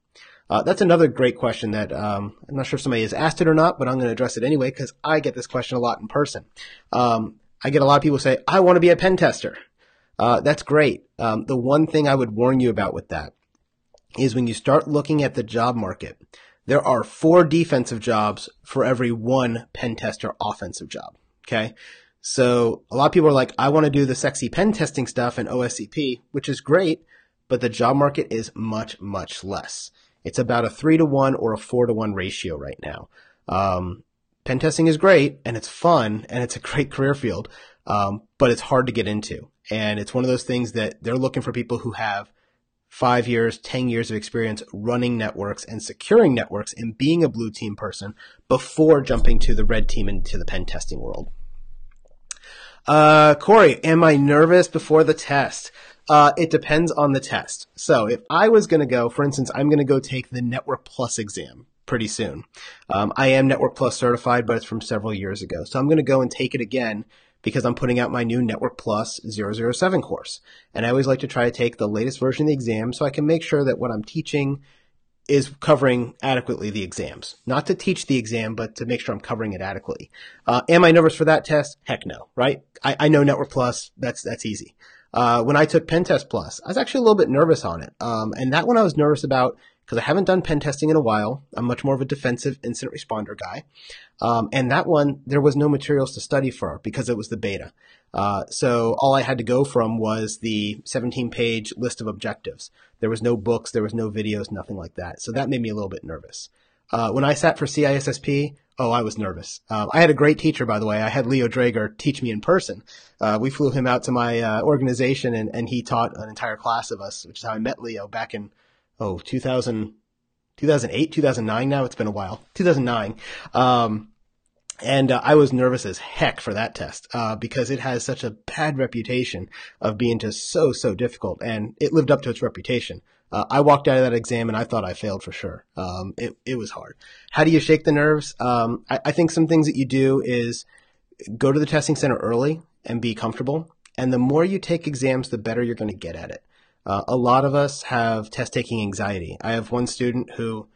That's another great question that I'm not sure if somebody has asked it or not, but I'm going to address it anyway because I get this question a lot in person. I get a lot of people say, I want to be a pen tester. That's great. The one thing I would warn you about with that is when you start looking at the job market, there are 4 defensive jobs for every 1 pen tester offensive job. Okay. So a lot of people are like, I want to do the sexy pen testing stuff in OSCP, which is great, but the job market is much, much less. It's about a 3-to-1 or a 4-to-1 ratio right now. Pen testing is great and it's fun and it's a great career field. But it's hard to get into. And it's one of those things that they're looking for people who have 5 years, 10 years of experience running networks and securing networks and being a blue team person before jumping to the red team into the pen testing world. Corey, am I nervous before the test? It depends on the test. So if I was going to go, for instance, I'm going to go take the Network Plus exam pretty soon. I am Network Plus certified, but it's from several years ago. So I'm going to go and take it again because I'm putting out my new Network Plus 007 course. And I always like to try to take the latest version of the exam so I can make sure that what I'm teaching is covering adequately the exams. Not to teach the exam, but to make sure I'm covering it adequately. Am I nervous for that test? Heck no, right? I know Network Plus. That's easy. When I took Pen Test Plus, I was actually a little bit nervous on it. And that one I was nervous about because I haven't done pen testing in a while. I'm much more of a defensive incident responder guy. And that one, there was no materials to study for because it was the beta. So all I had to go from was the 17-page list of objectives. There was no books, there was no videos, nothing like that. So that made me a little bit nervous. When I sat for CISSP, I was nervous. I had a great teacher, by the way. I had Leo Drager teach me in person. We flew him out to my organization and he taught an entire class of us, which is how I met Leo back in 2008, 2009 now. It's been a while. 2009. And I was nervous as heck for that test because it has such a bad reputation of being just so difficult, and it lived up to its reputation. I walked out of that exam and I thought I failed for sure. It was hard. How do you shake the nerves? I think some things that you do is go to the testing center early and be comfortable. And the more you take exams, the better you're going to get at it. A lot of us have test taking anxiety. I have one student who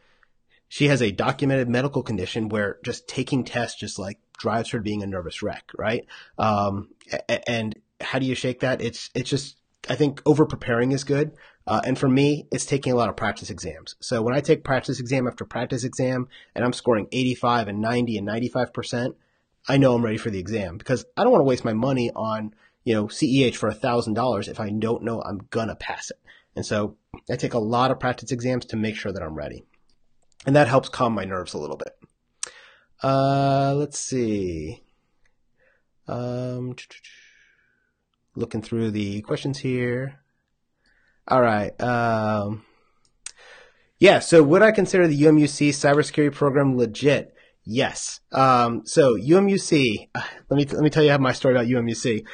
she has a documented medical condition where just taking tests just like drives her to being a nervous wreck, right? And how do you shake that? It's just, I think over preparing is good. And for me, it's taking a lot of practice exams. So when I take practice exam after practice exam and I'm scoring 85 and 90 and 95%, I know I'm ready for the exam because I don't want to waste my money on, CEH for $1,000 if I don't know I'm gonna pass it. And so I take a lot of practice exams to make sure that I'm ready. And that helps calm my nerves a little bit. Let's see. Looking through the questions here. All right. So would I consider the UMUC cybersecurity program legit? Yes. So UMUC, let me tell you my story about UMUC.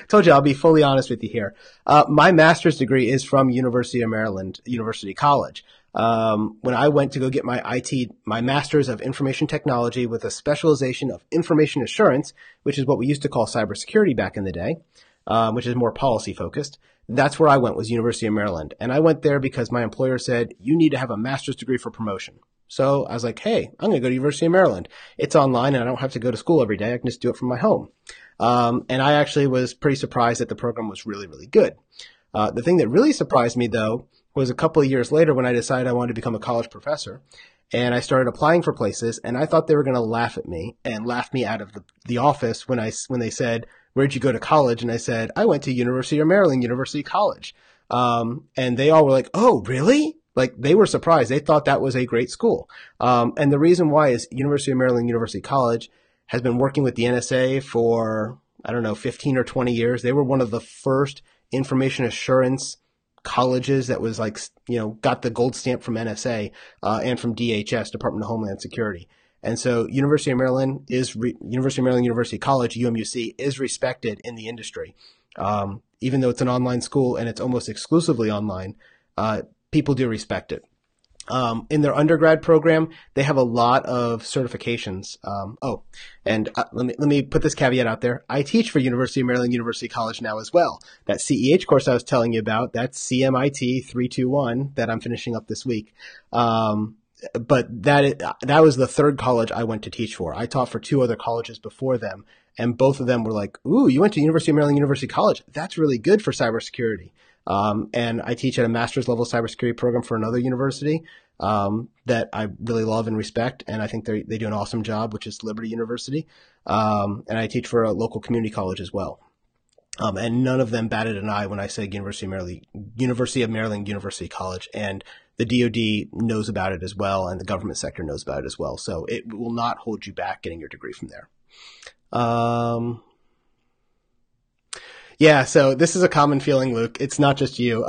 Told you I'll be fully honest with you here. My master's degree is from University of Maryland, University College. When I went to go get my master's of information technology with a specialization of information assurance, which is what we used to call cybersecurity back in the day, which is more policy focused. That's where I went, was University of Maryland. And I went there because my employer said, you need to have a master's degree for promotion. So I was like, hey, I'm going to go to University of Maryland. It's online and I don't have to go to school every day. I can just do it from my home. And I actually was pretty surprised that the program was really, really good. The thing that really surprised me though was a couple of years later when I decided I wanted to become a college professor and I started applying for places and I thought they were going to laugh at me and laugh me out of the office when they said, where'd you go to college? And I said, I went to University of Maryland, University College. And they all were like, oh, really? Like they were surprised. They thought that was a great school. And the reason why is University of Maryland, University College has been working with the NSA for, 15 or 20 years. They were one of the first information assurance colleges that was like, got the gold stamp from NSA, and from DHS, Department of Homeland Security. And so University of Maryland, University College, UMUC, is respected in the industry. Even though it's an online school and it's almost exclusively online, people do respect it. In their undergrad program, they have a lot of certifications. Let me put this caveat out there. I teach for University of Maryland University College now as well. That CEH course I was telling you about, that's CMIT 321 that I'm finishing up this week. But that was the third college I went to teach for. I taught for 2 other colleges before them, and both of them were like, "Ooh, you went to University of Maryland University College. That's really good for cybersecurity." And I teach at a master's level cybersecurity program for another university that I really love and respect, and I think they do an awesome job, which is Liberty University. And I teach for a local community college as well. And none of them batted an eye when I say University of Maryland University College, and the DoD knows about it as well, and the government sector knows about it as well. So it will not hold you back getting your degree from there. Yeah, so this is a common feeling, Luke. It's not just you.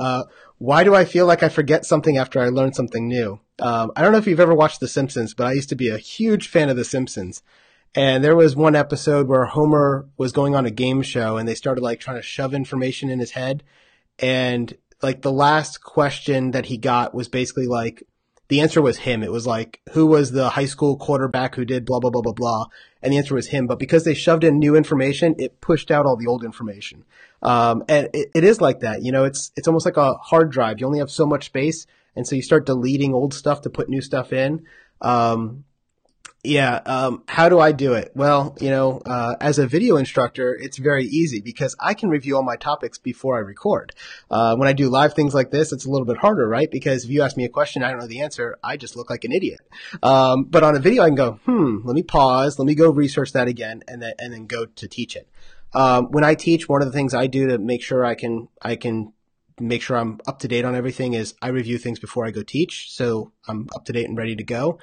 Why do I feel like I forget something after I learn something new? I don't know if you've ever watched The Simpsons, but I used to be a huge fan of The Simpsons. And there was one episode where Homer was going on a game show, and they started like trying to shove information in his head. And like the last question that he got was basically like, the answer was him. It was like, who was the high school quarterback who did blah, blah, blah, blah, blah. And the answer was him. But because they shoved in new information, it pushed out all the old information. And it is like that. You know, it's almost like a hard drive. You only have so much space. And so you start deleting old stuff to put new stuff in. How do I do it? Well, as a video instructor, it's very easy because I can review all my topics before I record. When I do live things like this, it's a little bit harder, right? Because if you ask me a question, I don't know the answer, I just look like an idiot. But on a video, I can go, let me pause, let me go research that again, and then go to teach it. When I teach, one of the things I do to make sure I can make sure I'm up to date on everything is I review things before I go teach. So I'm up to date and ready to go.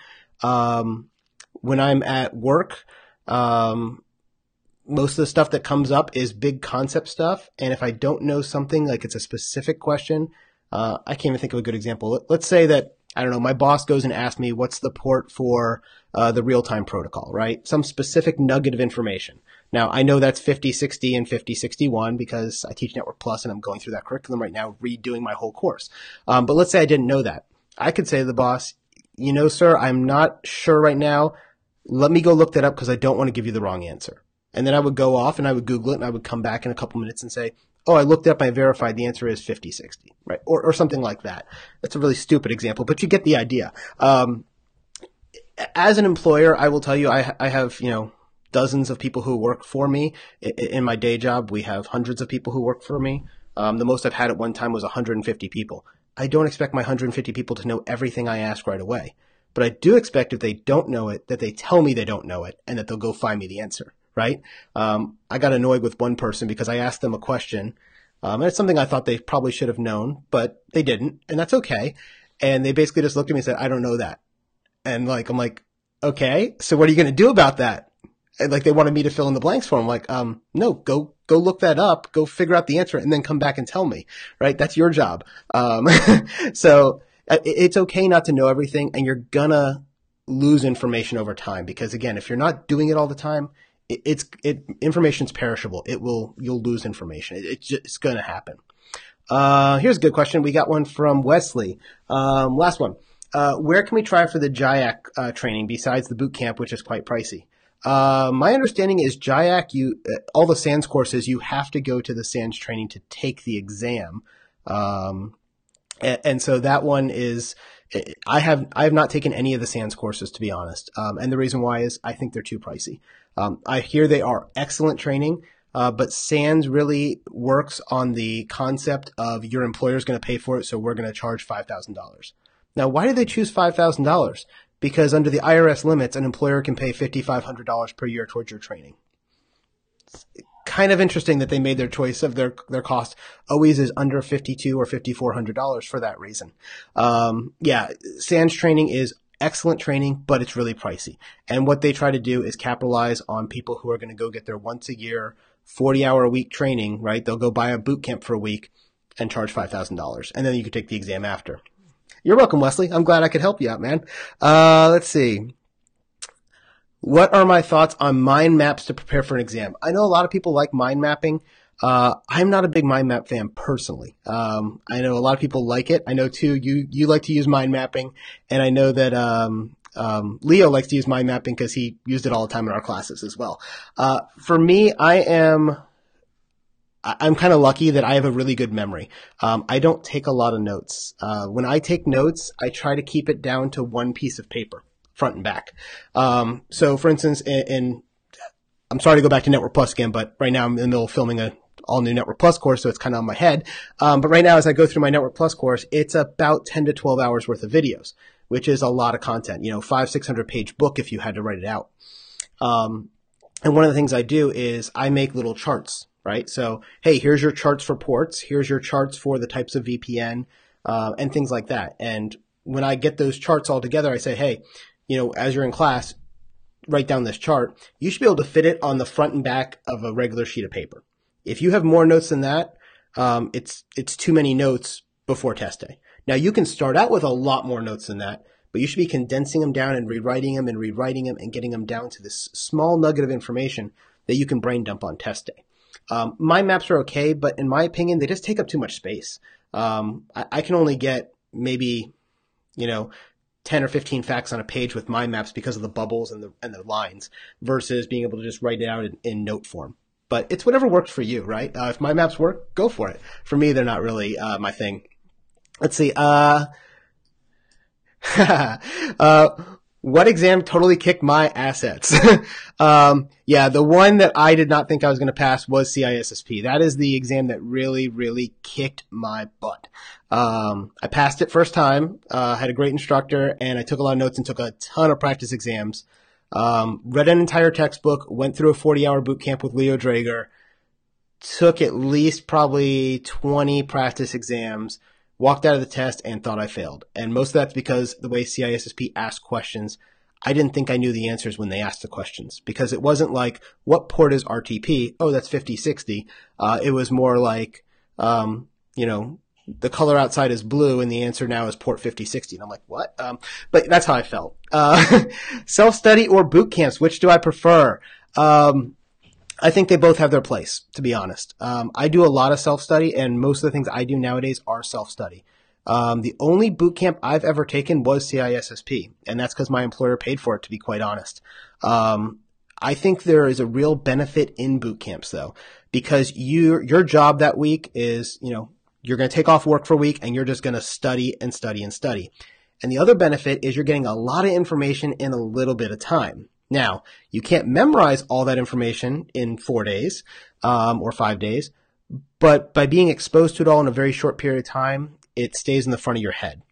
When I'm at work, most of the stuff that comes up is big concept stuff. And if I don't know something, like it's a specific question, I can't even think of a good example. Let's say that, I don't know, my boss goes and asks me what's the port for the real-time protocol, right? Some specific nugget of information. Now, I know that's 5060 and 5061 because I teach Network Plus and I'm going through that curriculum right now, redoing my whole course. But let's say I didn't know that. I could say to the boss, sir, I'm not sure right now. Let me go look that up because I don't want to give you the wrong answer. And then I would go off and I would Google it and I would come back in a couple minutes and say, oh, I looked it up, I verified the answer is 5060, right? Or something like that. That's a really stupid example, but you get the idea. As an employer, I will tell you, I have, dozens of people who work for me. In my day job, we have hundreds of people who work for me. The most I've had at one time was 150 people. I don't expect my 150 people to know everything I ask right away. But I do expect if they don't know it, that they tell me they don't know it and that they'll go find me the answer, right? I got annoyed with one person because I asked them a question. And it's something I thought they probably should have known, but they didn't. And that's okay. And they basically just looked at me and said, I don't know that. And I'm like, okay, so what are you going to do about that? And they wanted me to fill in the blanks for them. I'm like, no, go look that up, go figure out the answer and then come back and tell me, right? That's your job. So it's okay not to know everything, and you're gonna lose information over time because, again, if you're not doing it all the time, information's perishable. You'll lose information. It's gonna happen. Here's a good question. We got one from Wesley. Last one. Where can we try for the JIAC training besides the bootcamp, which is quite pricey? My understanding is JIAC, all the SANS courses, you have to go to the SANS training to take the exam. And so that one is, I have not taken any of the SANS courses, to be honest. And the reason why is I think they're too pricey. I hear they are excellent training, but SANS really works on the concept of your employer's going to pay for it, so we're going to charge $5,000. Now, why did they choose $5,000? Because under the IRS limits, an employer can pay $5,500 per year towards your training. It's kind of interesting that they made their choice of their cost always is under $5,200 or $5,400 for that reason. SANS training is excellent training, but it's really pricey. And what they try to do is capitalize on people who are going to go get their once a year, 40-hour-a-week training, right? They'll go buy a boot camp for a week and charge $5,000. And then you can take the exam after. You're welcome, Wesley. I'm glad I could help you out, man. Let's see. What are my thoughts on mind maps to prepare for an exam? I know a lot of people like mind mapping. I'm not a big mind map fan personally. I know a lot of people like it. I know too, you like to use mind mapping, and I know that, Leo likes to use mind mapping because he used it all the time in our classes as well. For me, I'm kind of lucky that I have a really good memory. I don't take a lot of notes. When I take notes, I try to keep it down to one piece of paper, front and back. So for instance, I'm sorry to go back to Network Plus again, but right now I'm in the middle of filming a all new Network Plus course, so it's kind of on my head. But right now, as I go through my Network Plus course, it's about 10 to 12 hours worth of videos, which is a lot of content, 500-600 page book if you had to write it out. And one of the things I do is I make little charts, right? So, hey, here's your charts for ports. Here's your charts for the types of VPN, and things like that. And when I get those charts all together, I say, hey, as you're in class, write down this chart. You should be able to fit it on the front and back of a regular sheet of paper. If you have more notes than that, it's too many notes before test day. Now, you can start out with a lot more notes than that, but you should be condensing them down and rewriting them and getting them down to this small nugget of information that you can brain dump on test day. Mind maps are okay, but in my opinion, they just take up too much space. I can only get maybe, 10 or 15 facts on a page with mind maps because of the bubbles and the lines versus being able to just write it out in note form. But it's whatever works for you, right? If mind maps work, go for it. For me, they're not really my thing. Let's see. What exam totally kicked my assets? Yeah, the one that I did not think I was going to pass was CISSP. That is the exam that really, really kicked my butt. I passed it first time, had a great instructor, and I took a lot of notes and took a ton of practice exams. Read an entire textbook, went through a 40-hour boot camp with Leo Drager, took at least probably 20 practice exams, walked out of the test and thought I failed. And most of that's because the way CISSP asked questions, I didn't think I knew the answers when they asked the questions, because it wasn't like, what port is RTP? Oh, that's 5060. It was more like, the color outside is blue and the answer now is port 5060. And I'm like, what? But that's how I felt. Self-study or boot camps, which do I prefer? I think they both have their place, to be honest. I do a lot of self-study, and most of the things I do nowadays are self-study. The only boot camp I've ever taken was CISSP, and that's because my employer paid for it, to be quite honest. I think there is a real benefit in boot camps, though, because your job that week is, you're going to take off work for a week, and you're just going to study and study and study. And the other benefit is you're getting a lot of information in a little bit of time. Now, you can't memorize all that information in 4 days, or 5 days, but by being exposed to it all in a very short period of time, it stays in the front of your head.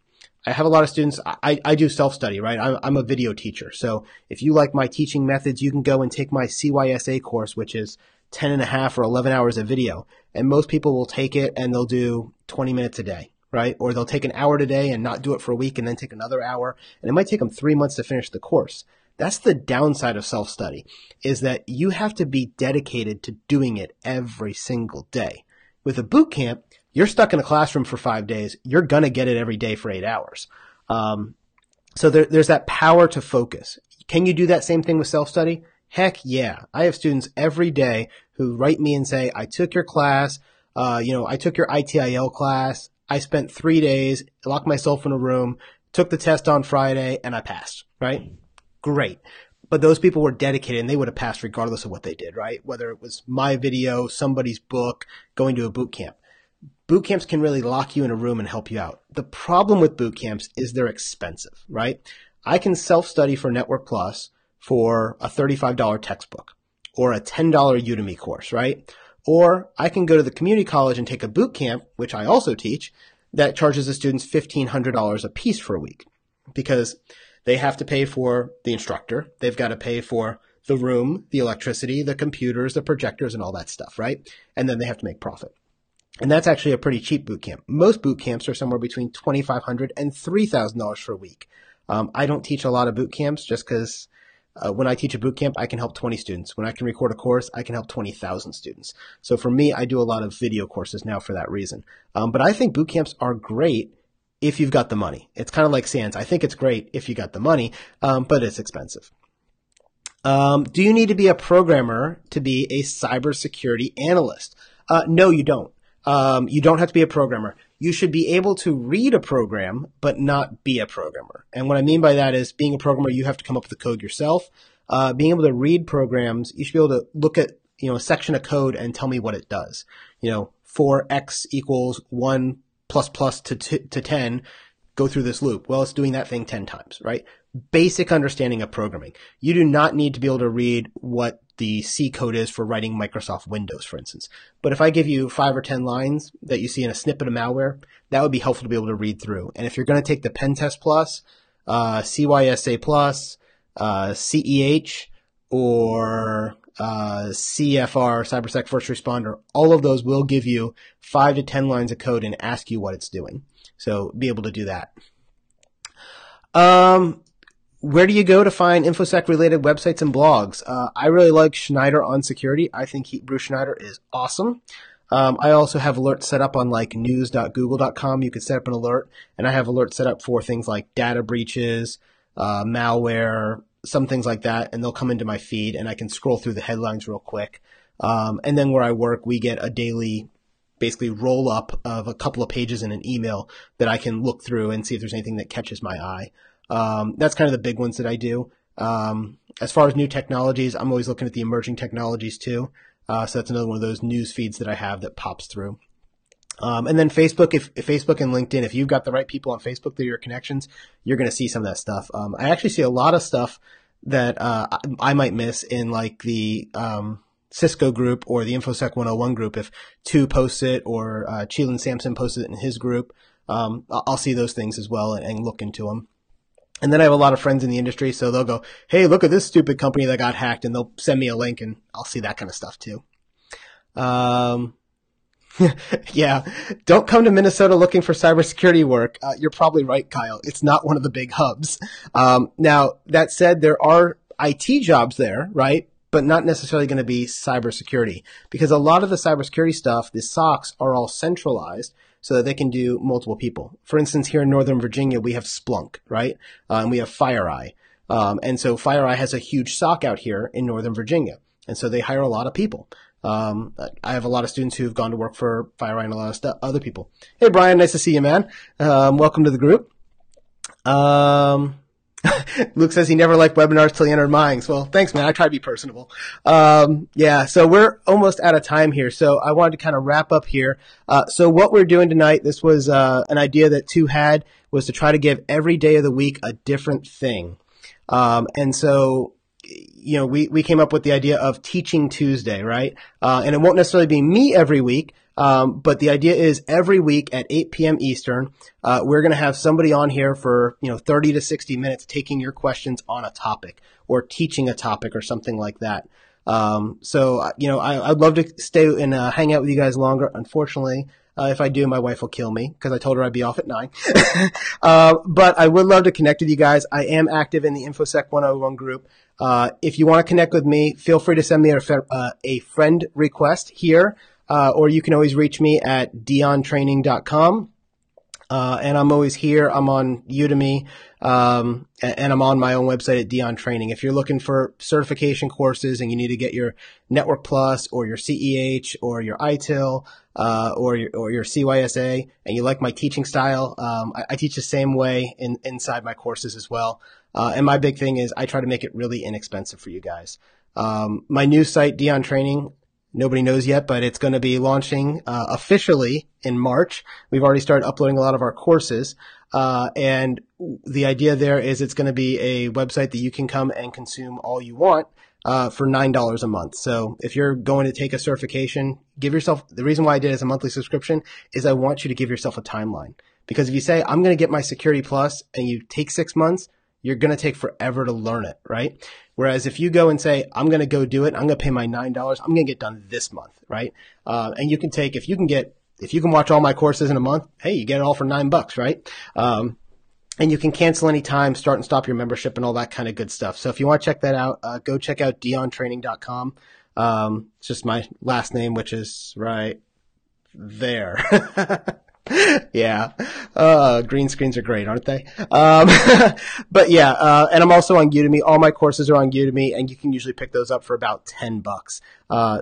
I have a lot of students, I do self-study, right? I'm a video teacher. So if you like my teaching methods, you can go and take my CYSA course, which is 10 and a half or 11 hours of video. And most people will take it and they'll do 20 minutes a day, right? Or they'll take an hour today and not do it for a week and then take another hour. And it might take them 3 months to finish the course. That's the downside of self-study, is that you have to be dedicated to doing it every single day. With a boot camp, you're stuck in a classroom for 5 days. You're going to get it every day for 8 hours. So there's that power to focus. Can you do that same thing with self-study? Heck yeah. I have students every day who write me and say, I took your class, I took your ITIL class. I spent 3 days, locked myself in a room, took the test on Friday, and I passed, right? Great. But those people were dedicated and they would have passed regardless of what they did, right? Whether it was my video, somebody's book, going to a boot camp. Boot camps can really lock you in a room and help you out. The problem with boot camps is they're expensive, right? I can self-study for Network Plus for a $35 textbook or a $10 Udemy course, right? Or I can go to the community college and take a boot camp, which I also teach, that charges the students $1,500 a piece for a week, because they have to pay for the instructor. They've got to pay for the room, the electricity, the computers, the projectors, and all that stuff, right? And then they have to make profit. And that's actually a pretty cheap boot camp. Most boot camps are somewhere between $2,500 and $3,000 for a week. I don't teach a lot of boot camps just because when I teach a boot camp, I can help 20 students. When I can record a course, I can help 20,000 students. So for me, I do a lot of video courses now for that reason. But I think boot camps are great if you've got the money. It's kind of like SANS. I think it's great if you got the money, but it's expensive. Do you need to be a programmer to be a cybersecurity analyst? No, you don't. You don't have to be a programmer. You should be able to read a program, but not be a programmer. And what I mean by that is being a programmer, you have to come up with the code yourself. Being able to read programs, you should be able to look at, a section of code and tell me what it does. For x equals 1 plus plus to 10, go through this loop. Well, it's doing that thing 10 times, right? Basic understanding of programming. You do not need to be able to read what the C code is for writing Microsoft Windows, for instance. But if I give you 5 or 10 lines that you see in a snippet of malware, that would be helpful to be able to read through. And if you're going to take the Pen Test Plus, CYSA Plus, CEH, or CFR, CyberSec First Responder, all of those will give you 5 to 10 lines of code and ask you what it's doing. So be able to do that. Where do you go to find InfoSec related websites and blogs? I really like Schneider on security. I think Bruce Schneider is awesome. I also have alerts set up on like news.google.com. You can set up an alert, and I have alerts set up for things like data breaches, malware, some things like that, and they'll come into my feed and I can scroll through the headlines real quick. And then where I work, we get a daily basically roll up of a couple of pages in an email that I can look through and see if there's anything that catches my eye. That's kind of the big ones that I do. As far as new technologies, I'm always looking at the emerging technologies too. So that's another one of those news feeds that I have that pops through. And then Facebook, if Facebook and LinkedIn, if you've got the right people on Facebook, they're your connections, you're going to see some of that stuff. I actually see a lot of stuff that, I might miss in like the, Cisco group or the InfoSec101 group. If Tu posts it or, Cheelan Sampson posts it in his group, I'll see those things as well and look into them. And then I have a lot of friends in the industry, so they'll go, hey, look at this stupid company that got hacked, and they'll send me a link and I'll see that kind of stuff too. Yeah, don't come to Minnesota looking for cybersecurity work. You're probably right, Kyle. It's not one of the big hubs. Now, that said, there are IT jobs there, right? But not necessarily going to be cybersecurity, because a lot of the cybersecurity stuff, the SOCs, are all centralized so that they can do multiple people. For instance, here in Northern Virginia, we have Splunk, right? And we have FireEye. And so FireEye has a huge SOC out here in Northern Virginia. And so they hire a lot of people. I have a lot of students who've gone to work for FireEye and a lot of other people. Hey, Brian, nice to see you, man. Welcome to the group. Luke says he never liked webinars till he entered Minds. Well, thanks, man. I try to be personable. Yeah, so we're almost out of time here. So I wanted to kind of wrap up here. So what we're doing tonight, this was an idea that Tu had, was to try to give every day of the week a different thing. And so, we came up with the idea of Teaching Tuesday, right? And it won't necessarily be me every week. But the idea is every week at 8 p.m. Eastern, we're going to have somebody on here for, 30 to 60 minutes taking your questions on a topic or teaching a topic or something like that. So, I'd love to stay and hang out with you guys longer. Unfortunately, if I do, my wife will kill me because I told her I'd be off at 9. But I would love to connect with you guys. I am active in the InfoSec 101 group. If you want to connect with me, feel free to send me a friend request here. Or you can always reach me at diontraining.com. And I'm always here. I'm on Udemy, and I'm on my own website at Dion Training. If you're looking for certification courses and you need to get your Network Plus or your CEH or your ITIL, or your CYSA, and you like my teaching style, I teach the same way inside my courses as well. And my big thing is I try to make it really inexpensive for you guys. My new site, Dion Training, nobody knows yet, but it's going to be launching officially in March. We've already started uploading a lot of our courses. And the idea there is it's going to be a website that you can come and consume all you want for $9 a month. So if you're going to take a certification, the reason why I did it as a monthly subscription is I want you to give yourself a timeline. Because if you say, I'm going to get my Security Plus and you take 6 months, you're going to take forever to learn it, right? Whereas if you go and say, I'm going to go do it, I'm going to pay my $9, I'm going to get done this month, right? And you can take, if you can watch all my courses in a month, hey, you get it all for $9, right? And you can cancel any time, start and stop your membership and all that kind of good stuff. So if you want to check that out, go check out diontraining.com. It's just my last name, which is right there. Yeah. Green screens are great, aren't they? But yeah, and I'm also on Udemy. All my courses are on Udemy, and you can usually pick those up for about $10.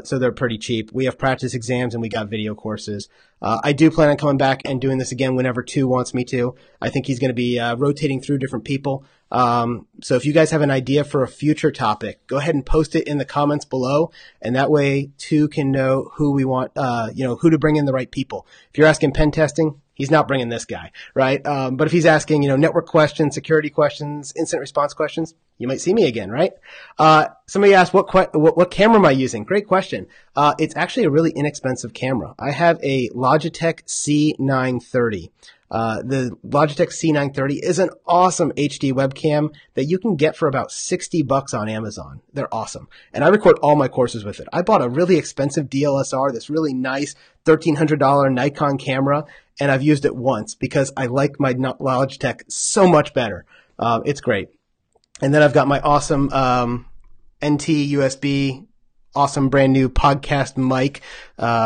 So they're pretty cheap. We have practice exams and we got video courses. I do plan on coming back and doing this again whenever Tu wants me to. I think he's going to be rotating through different people. So if you guys have an idea for a future topic, go ahead and post it in the comments below, and that way Tu can know who we want, who to bring in the right people. If you're asking pen testing, he's not bringing this guy, right? But if he's asking, network questions, security questions, incident response questions, you might see me again, right? Somebody asked, what camera am I using? Great question. It's actually a really inexpensive camera. I have a Logitech C930. The Logitech C930 is an awesome HD webcam that you can get for about $60 on Amazon. They're awesome. And I record all my courses with it. I bought a really expensive DLSR, this really nice $1,300 Nikon camera, and I've used it once because I like my Logitech so much better. It's great. And then I've got my awesome NT USB, awesome brand new podcast mic,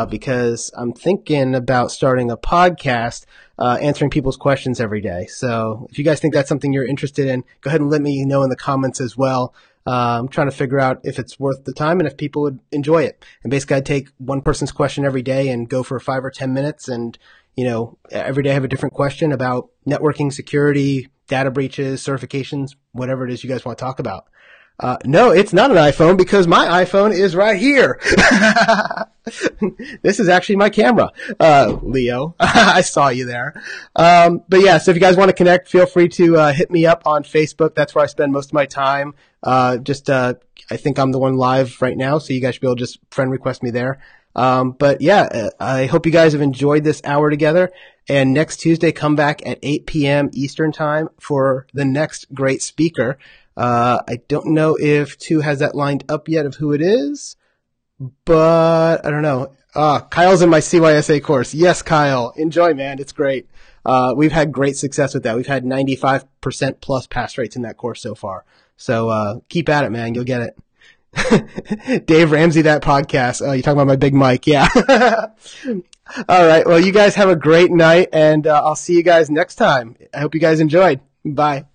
because I'm thinking about starting a podcast, answering people's questions every day. So if you guys think that's something you're interested in, go ahead and let me know in the comments as well. I'm trying to figure out if it's worth the time and if people would enjoy it. And basically I'd take one person's question every day and go for 5 or 10 minutes. And, every day I have a different question about networking, security, data breaches, certifications, whatever it is you guys want to talk about. No, it's not an iPhone because my iPhone is right here. This is actually my camera, Leo. I saw you there. But yeah, so if you guys want to connect, feel free to hit me up on Facebook. That's where I spend most of my time. I think I'm the one live right now, so you guys should be able to just friend request me there. But yeah, I hope you guys have enjoyed this hour together. And next Tuesday, come back at 8 p.m. Eastern time for the next great speaker. I don't know if Tu has that lined up yet of who it is, but I don't know. Kyle's in my CYSA course. Yes, Kyle. Enjoy, man. It's great. We've had great success with that. We've had 95% plus pass rates in that course so far. So, keep at it, man. You'll get it. Dave Ramsey, that podcast. Oh, you're talking about my big mic. Yeah. All right. Well, you guys have a great night, and I'll see you guys next time. I hope you guys enjoyed. Bye.